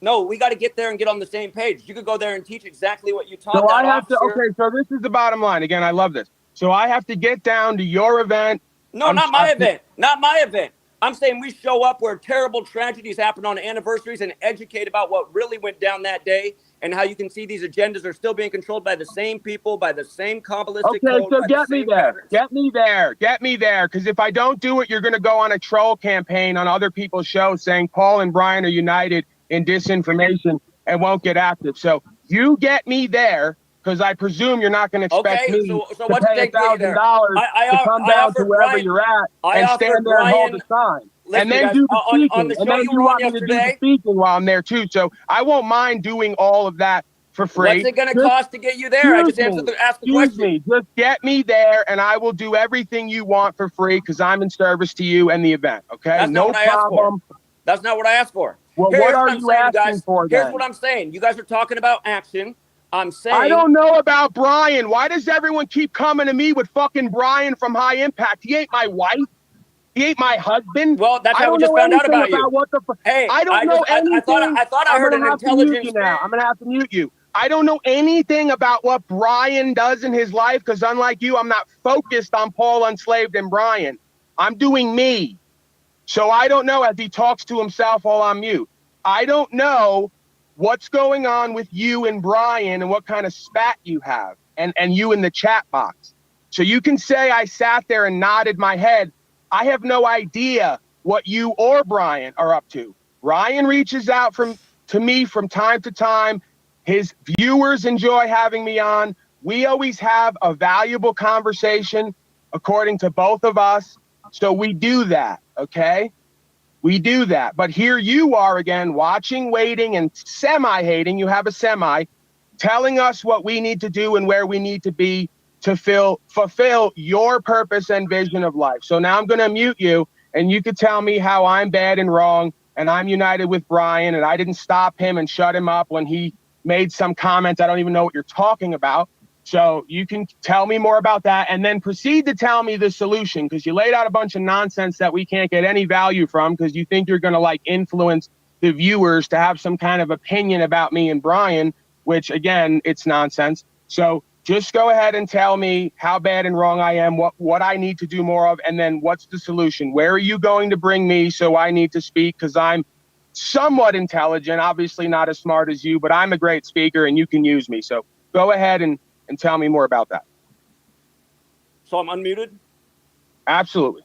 No, we got to get there and get on the same page. You could go there and teach exactly what you taught
So
that
I have to.
officer.
Okay, so this is the bottom line. Again, I love this. So I have to get down to your event.
No, not my event. Not my event. I'm saying we show up where terrible tragedies happen on anniversaries and educate about what really went down that day and how you can see these agendas are still being controlled by the same people, by the same Kabbalistic
Okay,
code,
so
by
get
the
me
same
there.
patterns.
Get me there. Get me there. Because if I don't do it, you're going to go on a troll campaign on other people's shows saying Paul and Brian are united in disinformation and won't get active. So you get me there, because I presume you're not going to expect
Okay,
me
so
to
what's it
pay
take to get you there?
$1,000 to come
I
down to
offered
wherever
Brian,
you're at
I
and
offered
stand there and hold
Brian,
the sign.
listen,
And then
guys,
do the
on
speaking.
the
And
show
then
you
you
were on
want me to do the
yesterday,
speaking while I'm there too. So I won't mind doing all of that for free.
what's it going to
Just
cost to get you there? I just asked the
Excuse
question.
me, just get me there and I will do everything you want for free because I'm in service to you and the event, okay?
That's not what I asked for. That's not what I asked for.
Well,
Here's
what are
I'm
you
saying,
asking
guys.
for
Here's
then?
what I'm saying. You guys are talking about action. I'm saying
I don't know about Brian. Why does everyone keep coming to me with fucking Brian from High Impact? He ain't my wife. He ain't my husband.
Well, that's
I
how
don't
we just
know
found out
anything
about you.
what the fuck.
Hey,
I don't know anything.
I thought I heard an
have to mute
intelligence.
you now. I'm gonna have to mute you. I don't know anything about what Brian does in his life because, unlike you, I'm not focused on Paul Unslaved and Brian. I'm doing me. So I don't know, as he talks to himself while I'm mute. I don't know what's going on with you and Brian and what kind of spat you have and you in the chat box. So you can say I sat there and nodded my head. I have no idea what you or Brian are up to. Brian reaches out to me from time to time. His viewers enjoy having me on. We always have a valuable conversation according to both of us. So we do that, okay? We do that. But here you are again, watching, waiting, and semi-hating. You have a semi, telling us what we need to do and where we need to be to fulfill your purpose and vision of life. So now I'm going to mute you, and you could tell me how I'm bad and wrong, and I'm united with Brian, and I didn't stop him and shut him up when he made some comments. I don't even know what you're talking about. So you can tell me more about that and then proceed to tell me the solution, because you laid out a bunch of nonsense that we can't get any value from because you think you're going to like influence the viewers to have some kind of opinion about me and Brian, which again, it's nonsense. So just go ahead and tell me how bad and wrong I am, what I need to do more of, and then what's the solution? Where are you going to bring me so I need to speak? Because I'm somewhat intelligent, obviously not as smart as you, but I'm a great speaker and you can use me. So go ahead and tell me more about that.
So I'm unmuted?
Absolutely.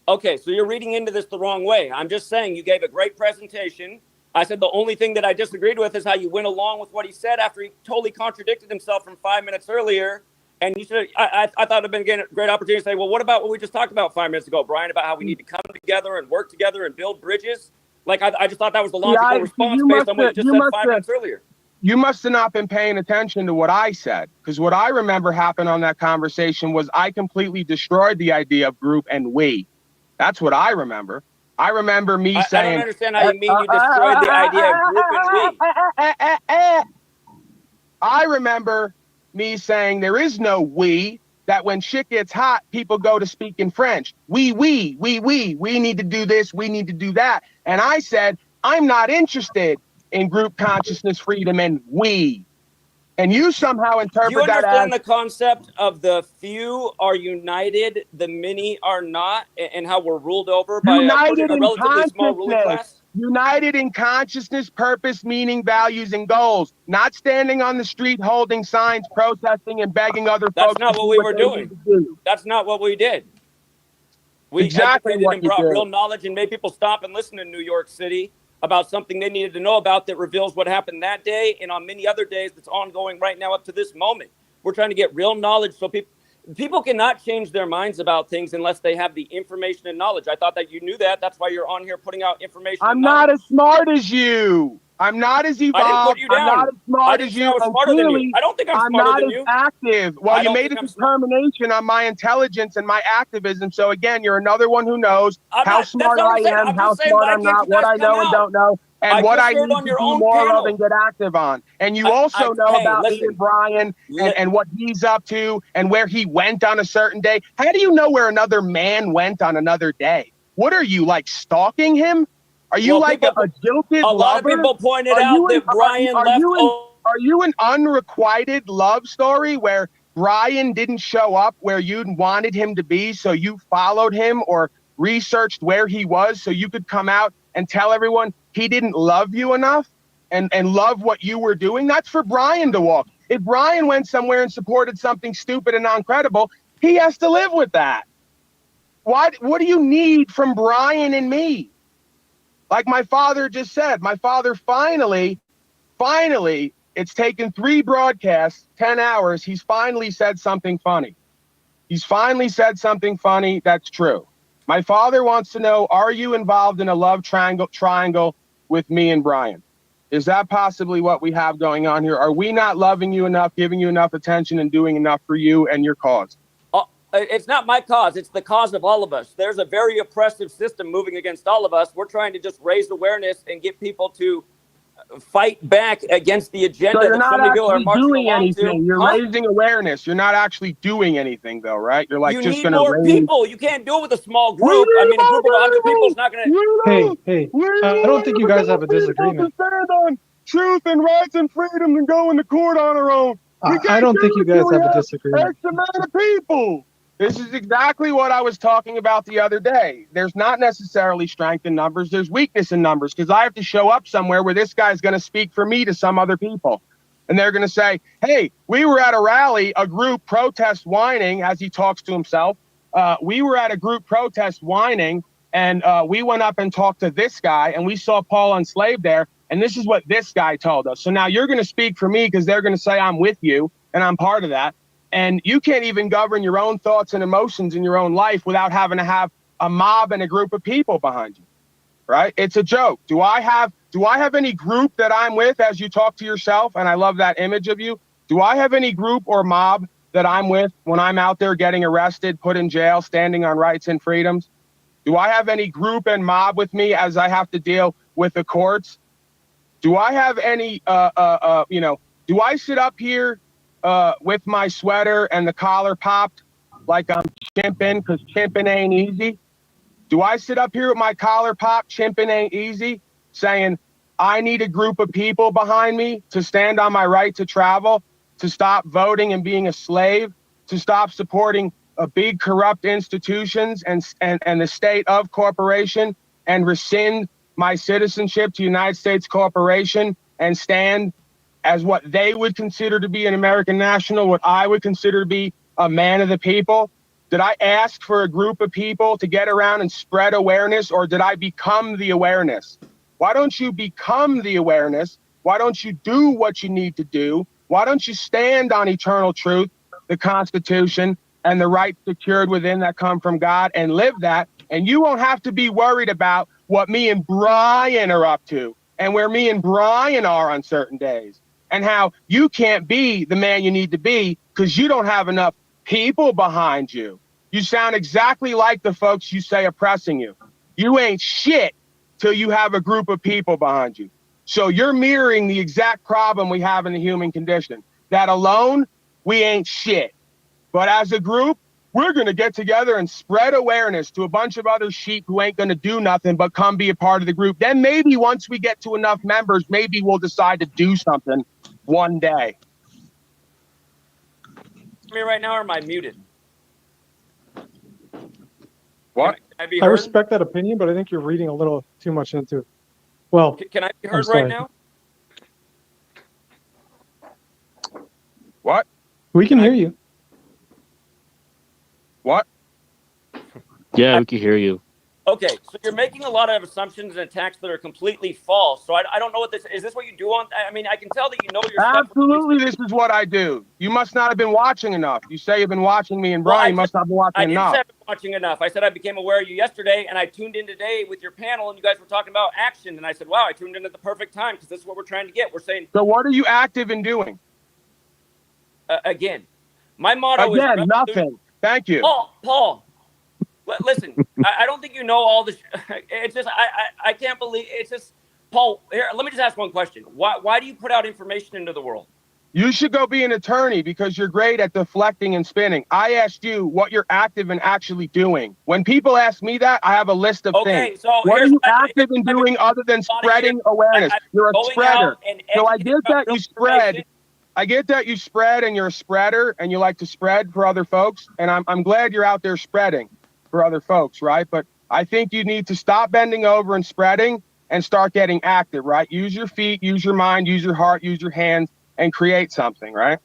Okay, so you're reading into this the wrong way. I'm just saying you gave a great presentation. I said the only thing that I disagreed with is how you went along with what he said after he totally contradicted himself from 5 minutes earlier. And you said, I thought it'd been a great opportunity to say, well, what about what we just talked about 5 minutes ago, Brian, about how we need to come together and work together and build bridges? Like, I just thought that was the logical response based on what you just said 5 minutes earlier.
You must have not been paying attention to what I said, because what I remember happened on that conversation was I completely destroyed the idea of group and we. That's what I remember. I remember me saying...
I don't understand how you mean you destroyed the idea of group and we.
I remember me saying there is no we, that when shit gets hot, people go to speak in French. We need to do this, we need to do that. And I said, I'm not interested in group consciousness, freedom, and we. And you somehow interpret that as...
Do you understand the concept of the few are united, the many are not, and how we're ruled over by a relatively small ruling class?
United in consciousness, purpose, meaning, values, and goals. Not standing on the street holding signs, protesting, and begging other folks.
That's not what we were doing. That's not what we did. We educated and brought real knowledge and made people stop and listen in New York City about something they needed to know about that reveals what happened that day and on many other days that's ongoing right now up to this moment. We're trying to get real knowledge so people, people cannot change their minds about things unless they have the information and knowledge. I thought that you knew that. That's why you're on here putting out information.
I'm
and
not
knowledge.
as smart as you. I'm not as evolved.
I didn't put you down.
I'm not as
I
smart
didn't
as
say I
you.
was
And
smarter than you.
clearly,
I don't think I'm
I'm
smarter
not
than
as
you.
active. Well,
I
you
don't
made a
think I'm smart.
determination on my intelligence and my activism. So again, you're another one who knows
I'm
how
not. That's
smart
not what
I
I'm saying.
am,
I'm
how
just saying,
smart
why
I'm
can't
not,
you
what
guys
I
come
know and
out?
don't know, and
I
what
just
I
heard
need
on
to
your
do
own
more of
panel.
and get active on. And you also know
Hey,
about me
listen.
and Brian and what he's up to and where he went on a certain day. How do you know where another man went on another day? What are you, like, stalking him? Are you
Well,
like
people,
a jilted
a
lover?
lot of people pointed
Are
out
you
that Brian left.
are you an unrequited love story where Brian didn't show up where you wanted him to be, so you followed him or researched where he was so you could come out and tell everyone he didn't love you enough and love what you were doing? That's for Brian to walk. If Brian went somewhere and supported something stupid and non-credible, he has to live with that. What do you need from Brian and me? Like my father just said, my father finally, it's taken 3 broadcasts, 10 hours. He's finally said something funny. He's finally said something funny that's true. My father wants to know, are you involved in a love triangle with me and Brian? Is that possibly what we have going on here? Are we not loving you enough, giving you enough attention, and doing enough for you and your cause?
It's not my cause. It's the cause of all of us. There's a very oppressive system moving against all of us. We're trying to just raise awareness and get people to fight back against the agenda
So you're
that
not
so many people are
actually
marching
doing
along
anything.
to.
You're raising awareness. You're not actually doing anything, though, right? You're like
You
just
need
going to
more
raise.
people. You can't do it with a small group. I mean, a group of 100 people is not going to.
Hey, I don't think you guys have a disagreement.
Stand on truth and rights and freedom and go into court on our own.
I don't think you guys have a disagreement.
X amount of people. This is exactly what I was talking about the other day. There's not necessarily strength in numbers. There's weakness in numbers because I have to show up somewhere where this guy's going to speak for me to some other people. And they're going to say, hey, we were at a rally, a group protest whining as he talks to himself. We were at a group protest whining and we went up and talked to this guy and we saw Paul enslaved there. And this is what this guy told us. So now you're going to speak for me because they're going to say I'm with you and I'm part of that. And you can't even govern your own thoughts and emotions in your own life without having to have a mob and a group of people behind you, right? It's a joke. Do I have any group that I'm with as you talk to yourself? And I love that image of you. Do I have any group or mob that I'm with when I'm out there getting arrested, put in jail, standing on rights and freedoms? Do I have any group and mob with me as I have to deal with the courts? Do I have any, do I sit up here with my sweater and the collar popped like I'm chimping because chimping ain't easy? Do I sit up here with my collar popped, chimping ain't easy, saying I need a group of people behind me to stand on my right to travel, to stop voting and being a slave, to stop supporting big corrupt institutions and the state of corporation and rescind my citizenship to United States Corporation and stand as what they would consider to be an American national, what I would consider to be a man of the people? Did I ask for a group of people to get around and spread awareness, or did I become the awareness? Why don't you become the awareness? Why don't you do what you need to do? Why don't you stand on eternal truth, the Constitution, and the rights secured within that come from God and live that? And you won't have to be worried about what me and Brian are up to and where me and Brian are on certain days and how you can't be the man you need to be because you don't have enough people behind you. You sound exactly like the folks you say oppressing you. You ain't shit till you have a group of people behind you. So you're mirroring the exact problem we have in the human condition. That alone, we ain't shit. But as a group, we're going to get together and spread awareness to a bunch of other sheep who ain't going to do nothing but come be a part of the group. Then maybe once we get to enough members, maybe we'll decide to do something one day.
Me right now, or am I muted?
What?
Can I be
I
heard?
respect that opinion, but I think you're reading a little too much into it. Well,
Can I be
I'm
heard
sorry.
right now?
What?
We can hear you.
What?
Yeah, we can hear you.
Okay, so you're making a lot of assumptions and attacks that are completely false. So I don't know what this is. This what you do on? I mean, I can tell that you know your stuff.
Absolutely, this is what I do. You must not have been watching enough. You say you've been watching me and Brian. You must not have been watching
I didn't
enough.
say I've been watching enough. I said I became aware of you yesterday, and I tuned in today with your panel, and you guys were talking about action. And I said, wow, I tuned in at the perfect time because this is what we're trying to get. We're saying.
So what are you active in doing?
Again, my motto is
nothing. Thank you.
Paul. Listen, I don't think you know all this. It's just I can't believe it's just Paul. Here, let me just ask one question. Why do you put out information into the world?
You should go be an attorney because you're great at deflecting and spinning. I asked you what you're active in actually doing. When people ask me that, I have a list of things.
So
what are you active in doing other than spreading awareness? You're a spreader. So I get that you spread. I get that you spread and you're a spreader and you like to spread for other folks. And I'm glad you're out there spreading for other folks, right? But I think you need to stop bending over and spreading and start getting active, right? Use your feet, use your mind, use your heart, use your hands, and create something, right?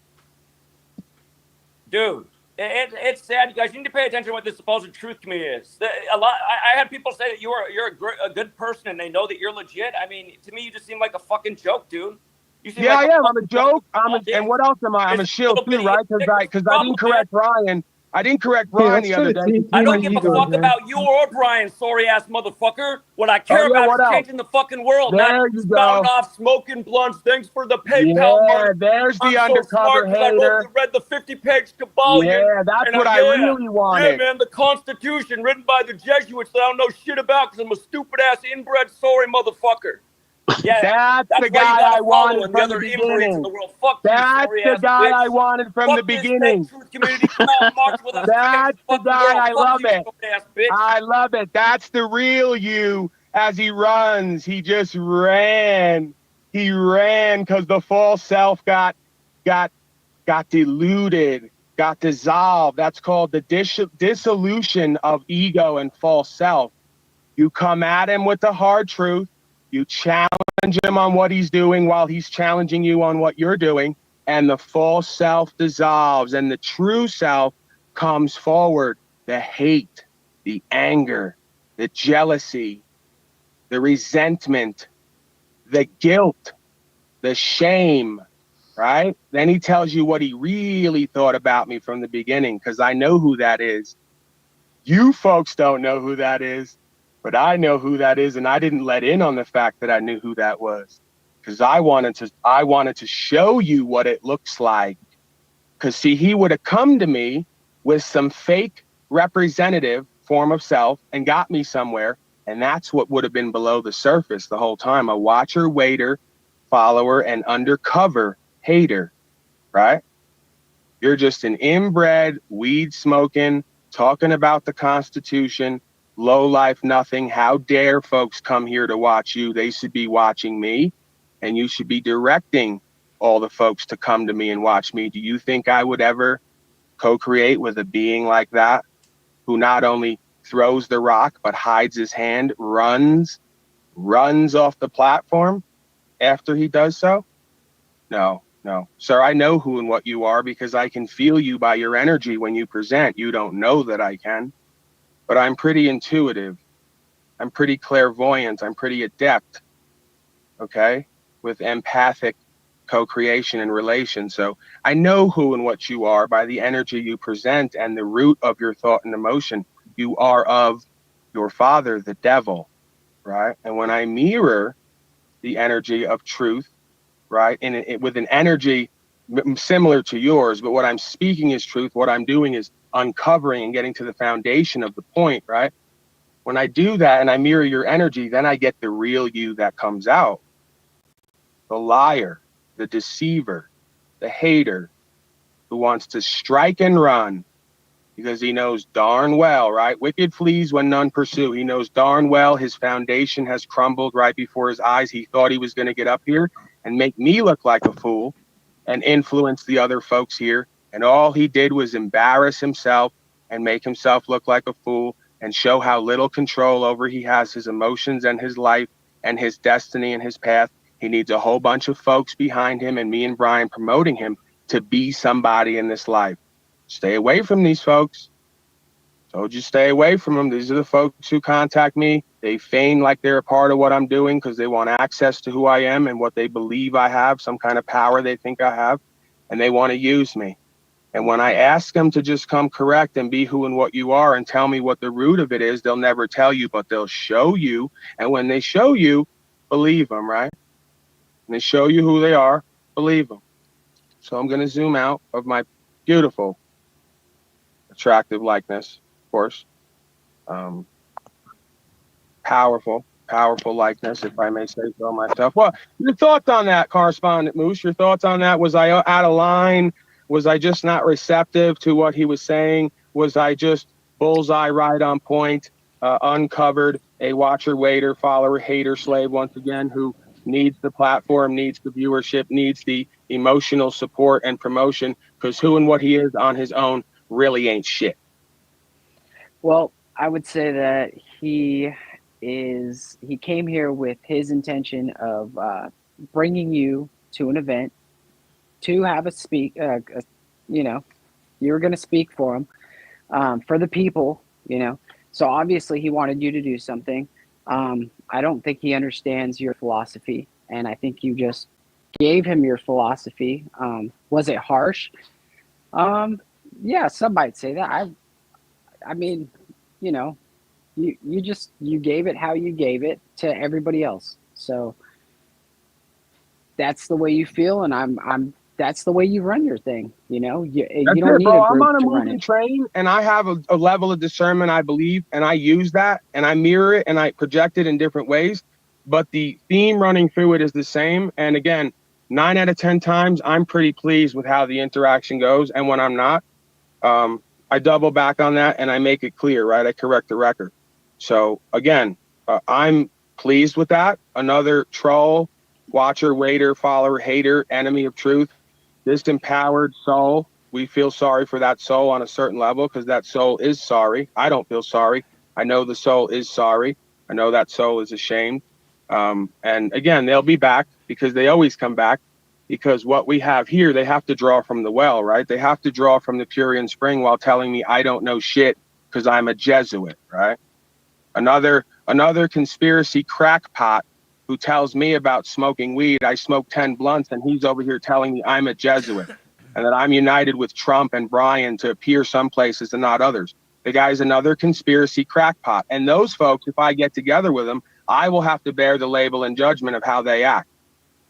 Dude, it's sad, you guys. You need to pay attention to what this supposed truth to me is. I had people say that you're a good person and they know that you're legit. I mean, to me, you just seem like a fucking joke, dude.
Yeah, I am. I'm a joke. And what else am I? I'm a shield too, right? Because I didn't correct Brian. I didn't correct Brian the other day.
I don't give a fuck about you or Brian, sorry ass motherfucker. What I care about is changing the fucking world.
There you go.
Off smoking blunts. Thanks for the PayPal.
Yeah, there's the undercover hater.
I read the 50-page cabal.
Yeah, that's what I really wanted.
Yeah, man, the Constitution written by the Jesuits that I don't know shit about because I'm a stupid ass inbred sorry motherfucker. Yeah,
that's the guy I wanted from the beginning. That's the guy I wanted from the beginning. That's the guy. I love it. I love it. That's the real you. As he runs, he just ran. He ran because the false self got diluted, got dissolved. That's called the dissolution of ego and false self. You come at him with the hard truth. You challenge him on what he's doing while he's challenging you on what you're doing, and the false self dissolves and the true self comes forward. The hate, the anger, the jealousy, the resentment, the guilt, the shame, right? Then he tells you what he really thought about me from the beginning, because I know who that is. You folks don't know who that is. But I know who that is, and I didn't let in on the fact that I knew who that was, because I wanted to show you what it looks like. Because see, he would have come to me with some fake representative form of self and got me somewhere, and that's what would have been below the surface the whole time: a watcher, waiter, follower, and undercover hater. Right? You're just an inbred, weed smoking, talking about the Constitution. Low life, nothing. How dare folks come here to watch you? They should be watching me, and you should be directing all the folks to come to me and watch me. Do you think I would ever co-create with a being like that, who not only throws the rock but hides his hand, runs off the platform after he does so? No. Sir, I know who and what you are because I can feel you by your energy when you present. You don't know that I can. But I'm pretty intuitive. I'm pretty clairvoyant. I'm pretty adept, okay, with empathic co-creation and relation. So I know who and what you are by the energy you present and the root of your thought and emotion. You are of your father, the devil, right? And when I mirror the energy of truth, right, and with an energy similar to yours, but what I'm speaking is truth, what I'm doing is uncovering and getting to the foundation of the point, right? When I do that and I mirror your energy, then I get the real you that comes out. The liar, the deceiver, the hater who wants to strike and run because he knows darn well, right? Wicked flees when none pursue. He knows darn well his foundation has crumbled right before his eyes. He thought he was going to get up here and make me look like a fool and influence the other folks here. And all he did was embarrass himself and make himself look like a fool and show how little control over he has his emotions and his life and his destiny and his path. He needs a whole bunch of folks behind him and me and Brian promoting him to be somebody in this life. Stay away from these folks. Told you stay away from them. These are the folks who contact me. They feign like they're a part of what I'm doing because they want access to who I am and what they believe I have, some kind of power they think I have, and they want to use me. And when I ask them to just come correct and be who and what you are and tell me what the root of it is, they'll never tell you, but they'll show you. And when they show you, believe them, right? When they show you who they are, believe them. So I'm going to zoom out of my beautiful, attractive likeness. Course, powerful likeness, if I may say so myself. Well, your thoughts on that, Correspondent Moose? Your thoughts on that? Was I out of line? Was I just not receptive to what he was saying? Was I just bullseye right on point? Uncovered a watcher, waiter, follower, hater, slave once again, who needs the platform, needs the viewership, needs the emotional support and promotion, because who and what he is on his own really ain't shit.
Well, I would say that he came here with his intention of bringing you to an event to have you were going to speak for him, for the people, So obviously he wanted you to do something. I don't think he understands your philosophy, and I think you just gave him your philosophy. Was it harsh? Yeah, some might say that. I mean, you gave it how you gave it to everybody else. So that's the way you feel, and that's the way you run your thing. You don't need a group
I'm on a
to run
moving
it.
train, and I have a level of discernment, I believe, and I use that, and I mirror it, and I project it in different ways. But the theme running through it is the same. And again, 9 out of 10 times, I'm pretty pleased with how the interaction goes. And when I'm not, I double back on that and I make it clear, right? I correct the record. So again, I'm pleased with that. Another troll, watcher, waiter, follower, hater, enemy of truth, disempowered soul. We feel sorry for that soul on a certain level because that soul is sorry. I don't feel sorry. I know the soul is sorry. I know that soul is ashamed. And again, they'll be back because they always come back. Because what we have here, they have to draw from the well, right? They have to draw from the Purian spring while telling me I don't know shit because I'm a Jesuit, right? Another conspiracy crackpot who tells me about smoking weed. I smoke 10 blunts and he's over here telling me I'm a Jesuit and that I'm united with Trump and Brian to appear some places and not others. The guy's another conspiracy crackpot. And those folks, if I get together with them, I will have to bear the label and judgment of how they act.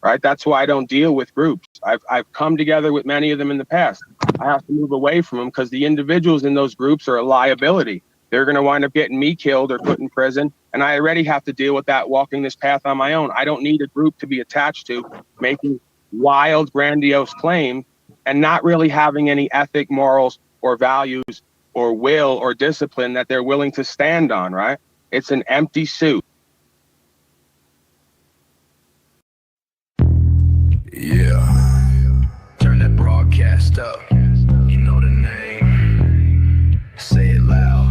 Right? That's why I don't deal with groups. I've come together with many of them in the past. I have to move away from them because the individuals in those groups are a liability. They're going to wind up getting me killed or put in prison. And I already have to deal with that walking this path on my own. I don't need a group to be attached to making wild, grandiose claims and not really having any ethic, morals, or values, or will, or discipline that they're willing to stand on, right? It's an empty suit.
Yeah. Turn that broadcast up. You know the name. Say it loud.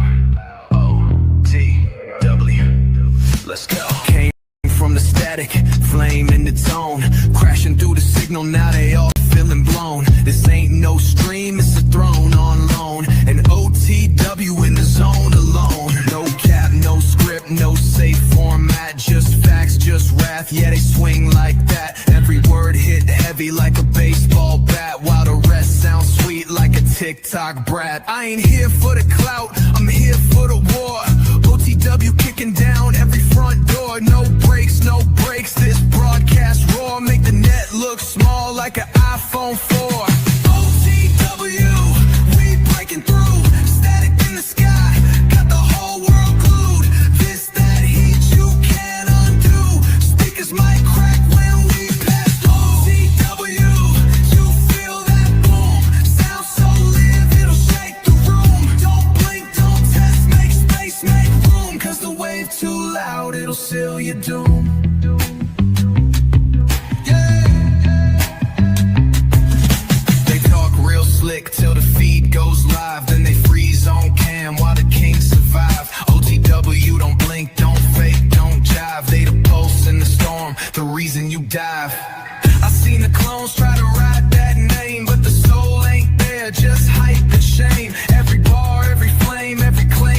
O-T-W. Let's go. Came from the static, flame in the tone. Crashing through the signal, now they all feeling blown. This ain't no stream, it's a throne on loan. An OTW in the zone alone. No cap, no script, no safe format. Just facts, just wrath, yeah they swing like that. Every word hit heavy like a baseball bat, while the rest sounds sweet like a TikTok brat. I ain't here for the clout, I'm here for the war. OTW kicking down every front door. No breaks, no breaks, this broadcast roar. Make the net look small like an iPhone 4. OTW, we breaking through. Static in the sky, got the whole world glued. This, that heat you can't undo. Speakers might crack when we pass through. OTW, you feel that boom. Sound so live, it'll shake the room. Don't blink, don't test, make space, make room. Cause the wave too loud, it'll seal your doom. Slick till the feed goes live, then they freeze on cam while the kings survive. OTW, don't blink, don't fake, don't jive. They the pulse in the storm, the reason you dive. I seen the clones try to ride that name, but the soul ain't there, just hype and shame. Every bar, every flame, every claim.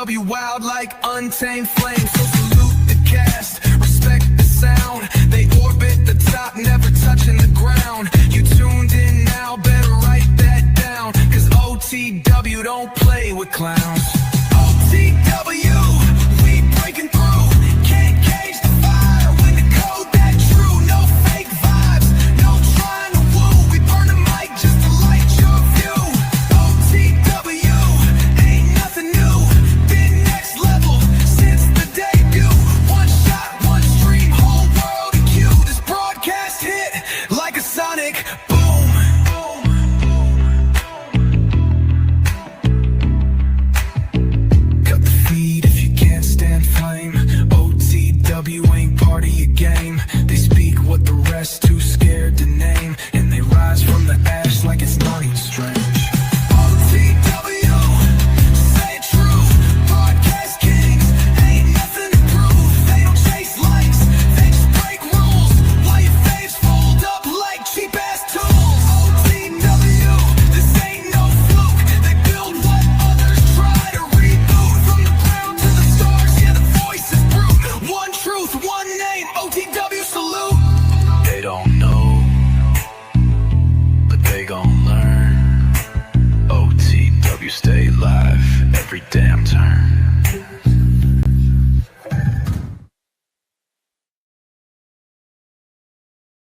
OTW wild like untamed flames. So salute the cast, respect the sound. They orbit the top, never touching the ground. You tuned in now, better write that down. Cause OTW don't play with clowns. OTW, we breaking through. Can't gauge the fire when the code that true. No fake vibes, no trying to woo. We burn the mic just to light your view. OTW, ain't nothing new. Been next level since the debut. One shot, one stream, whole world in queue. This broadcast hit like a sonic boom. Cut the feed if you can't stand flame. OTW ain't part of your game. They speak what the rest too scared to name, and they rise from the ash like it's nothing strange. OTW, say it true. Broadcast kings, ain't nothing to prove. They don't chase likes, they just break rules. While your faves fold up like cheap ass tools. OTW, this ain't no fluke. They build what others try to reboot. From the ground to the stars, yeah, the voice is brute. One truth, one name, OTW salute. They don't know, but they gon' learn. OTW stay live every damn turn.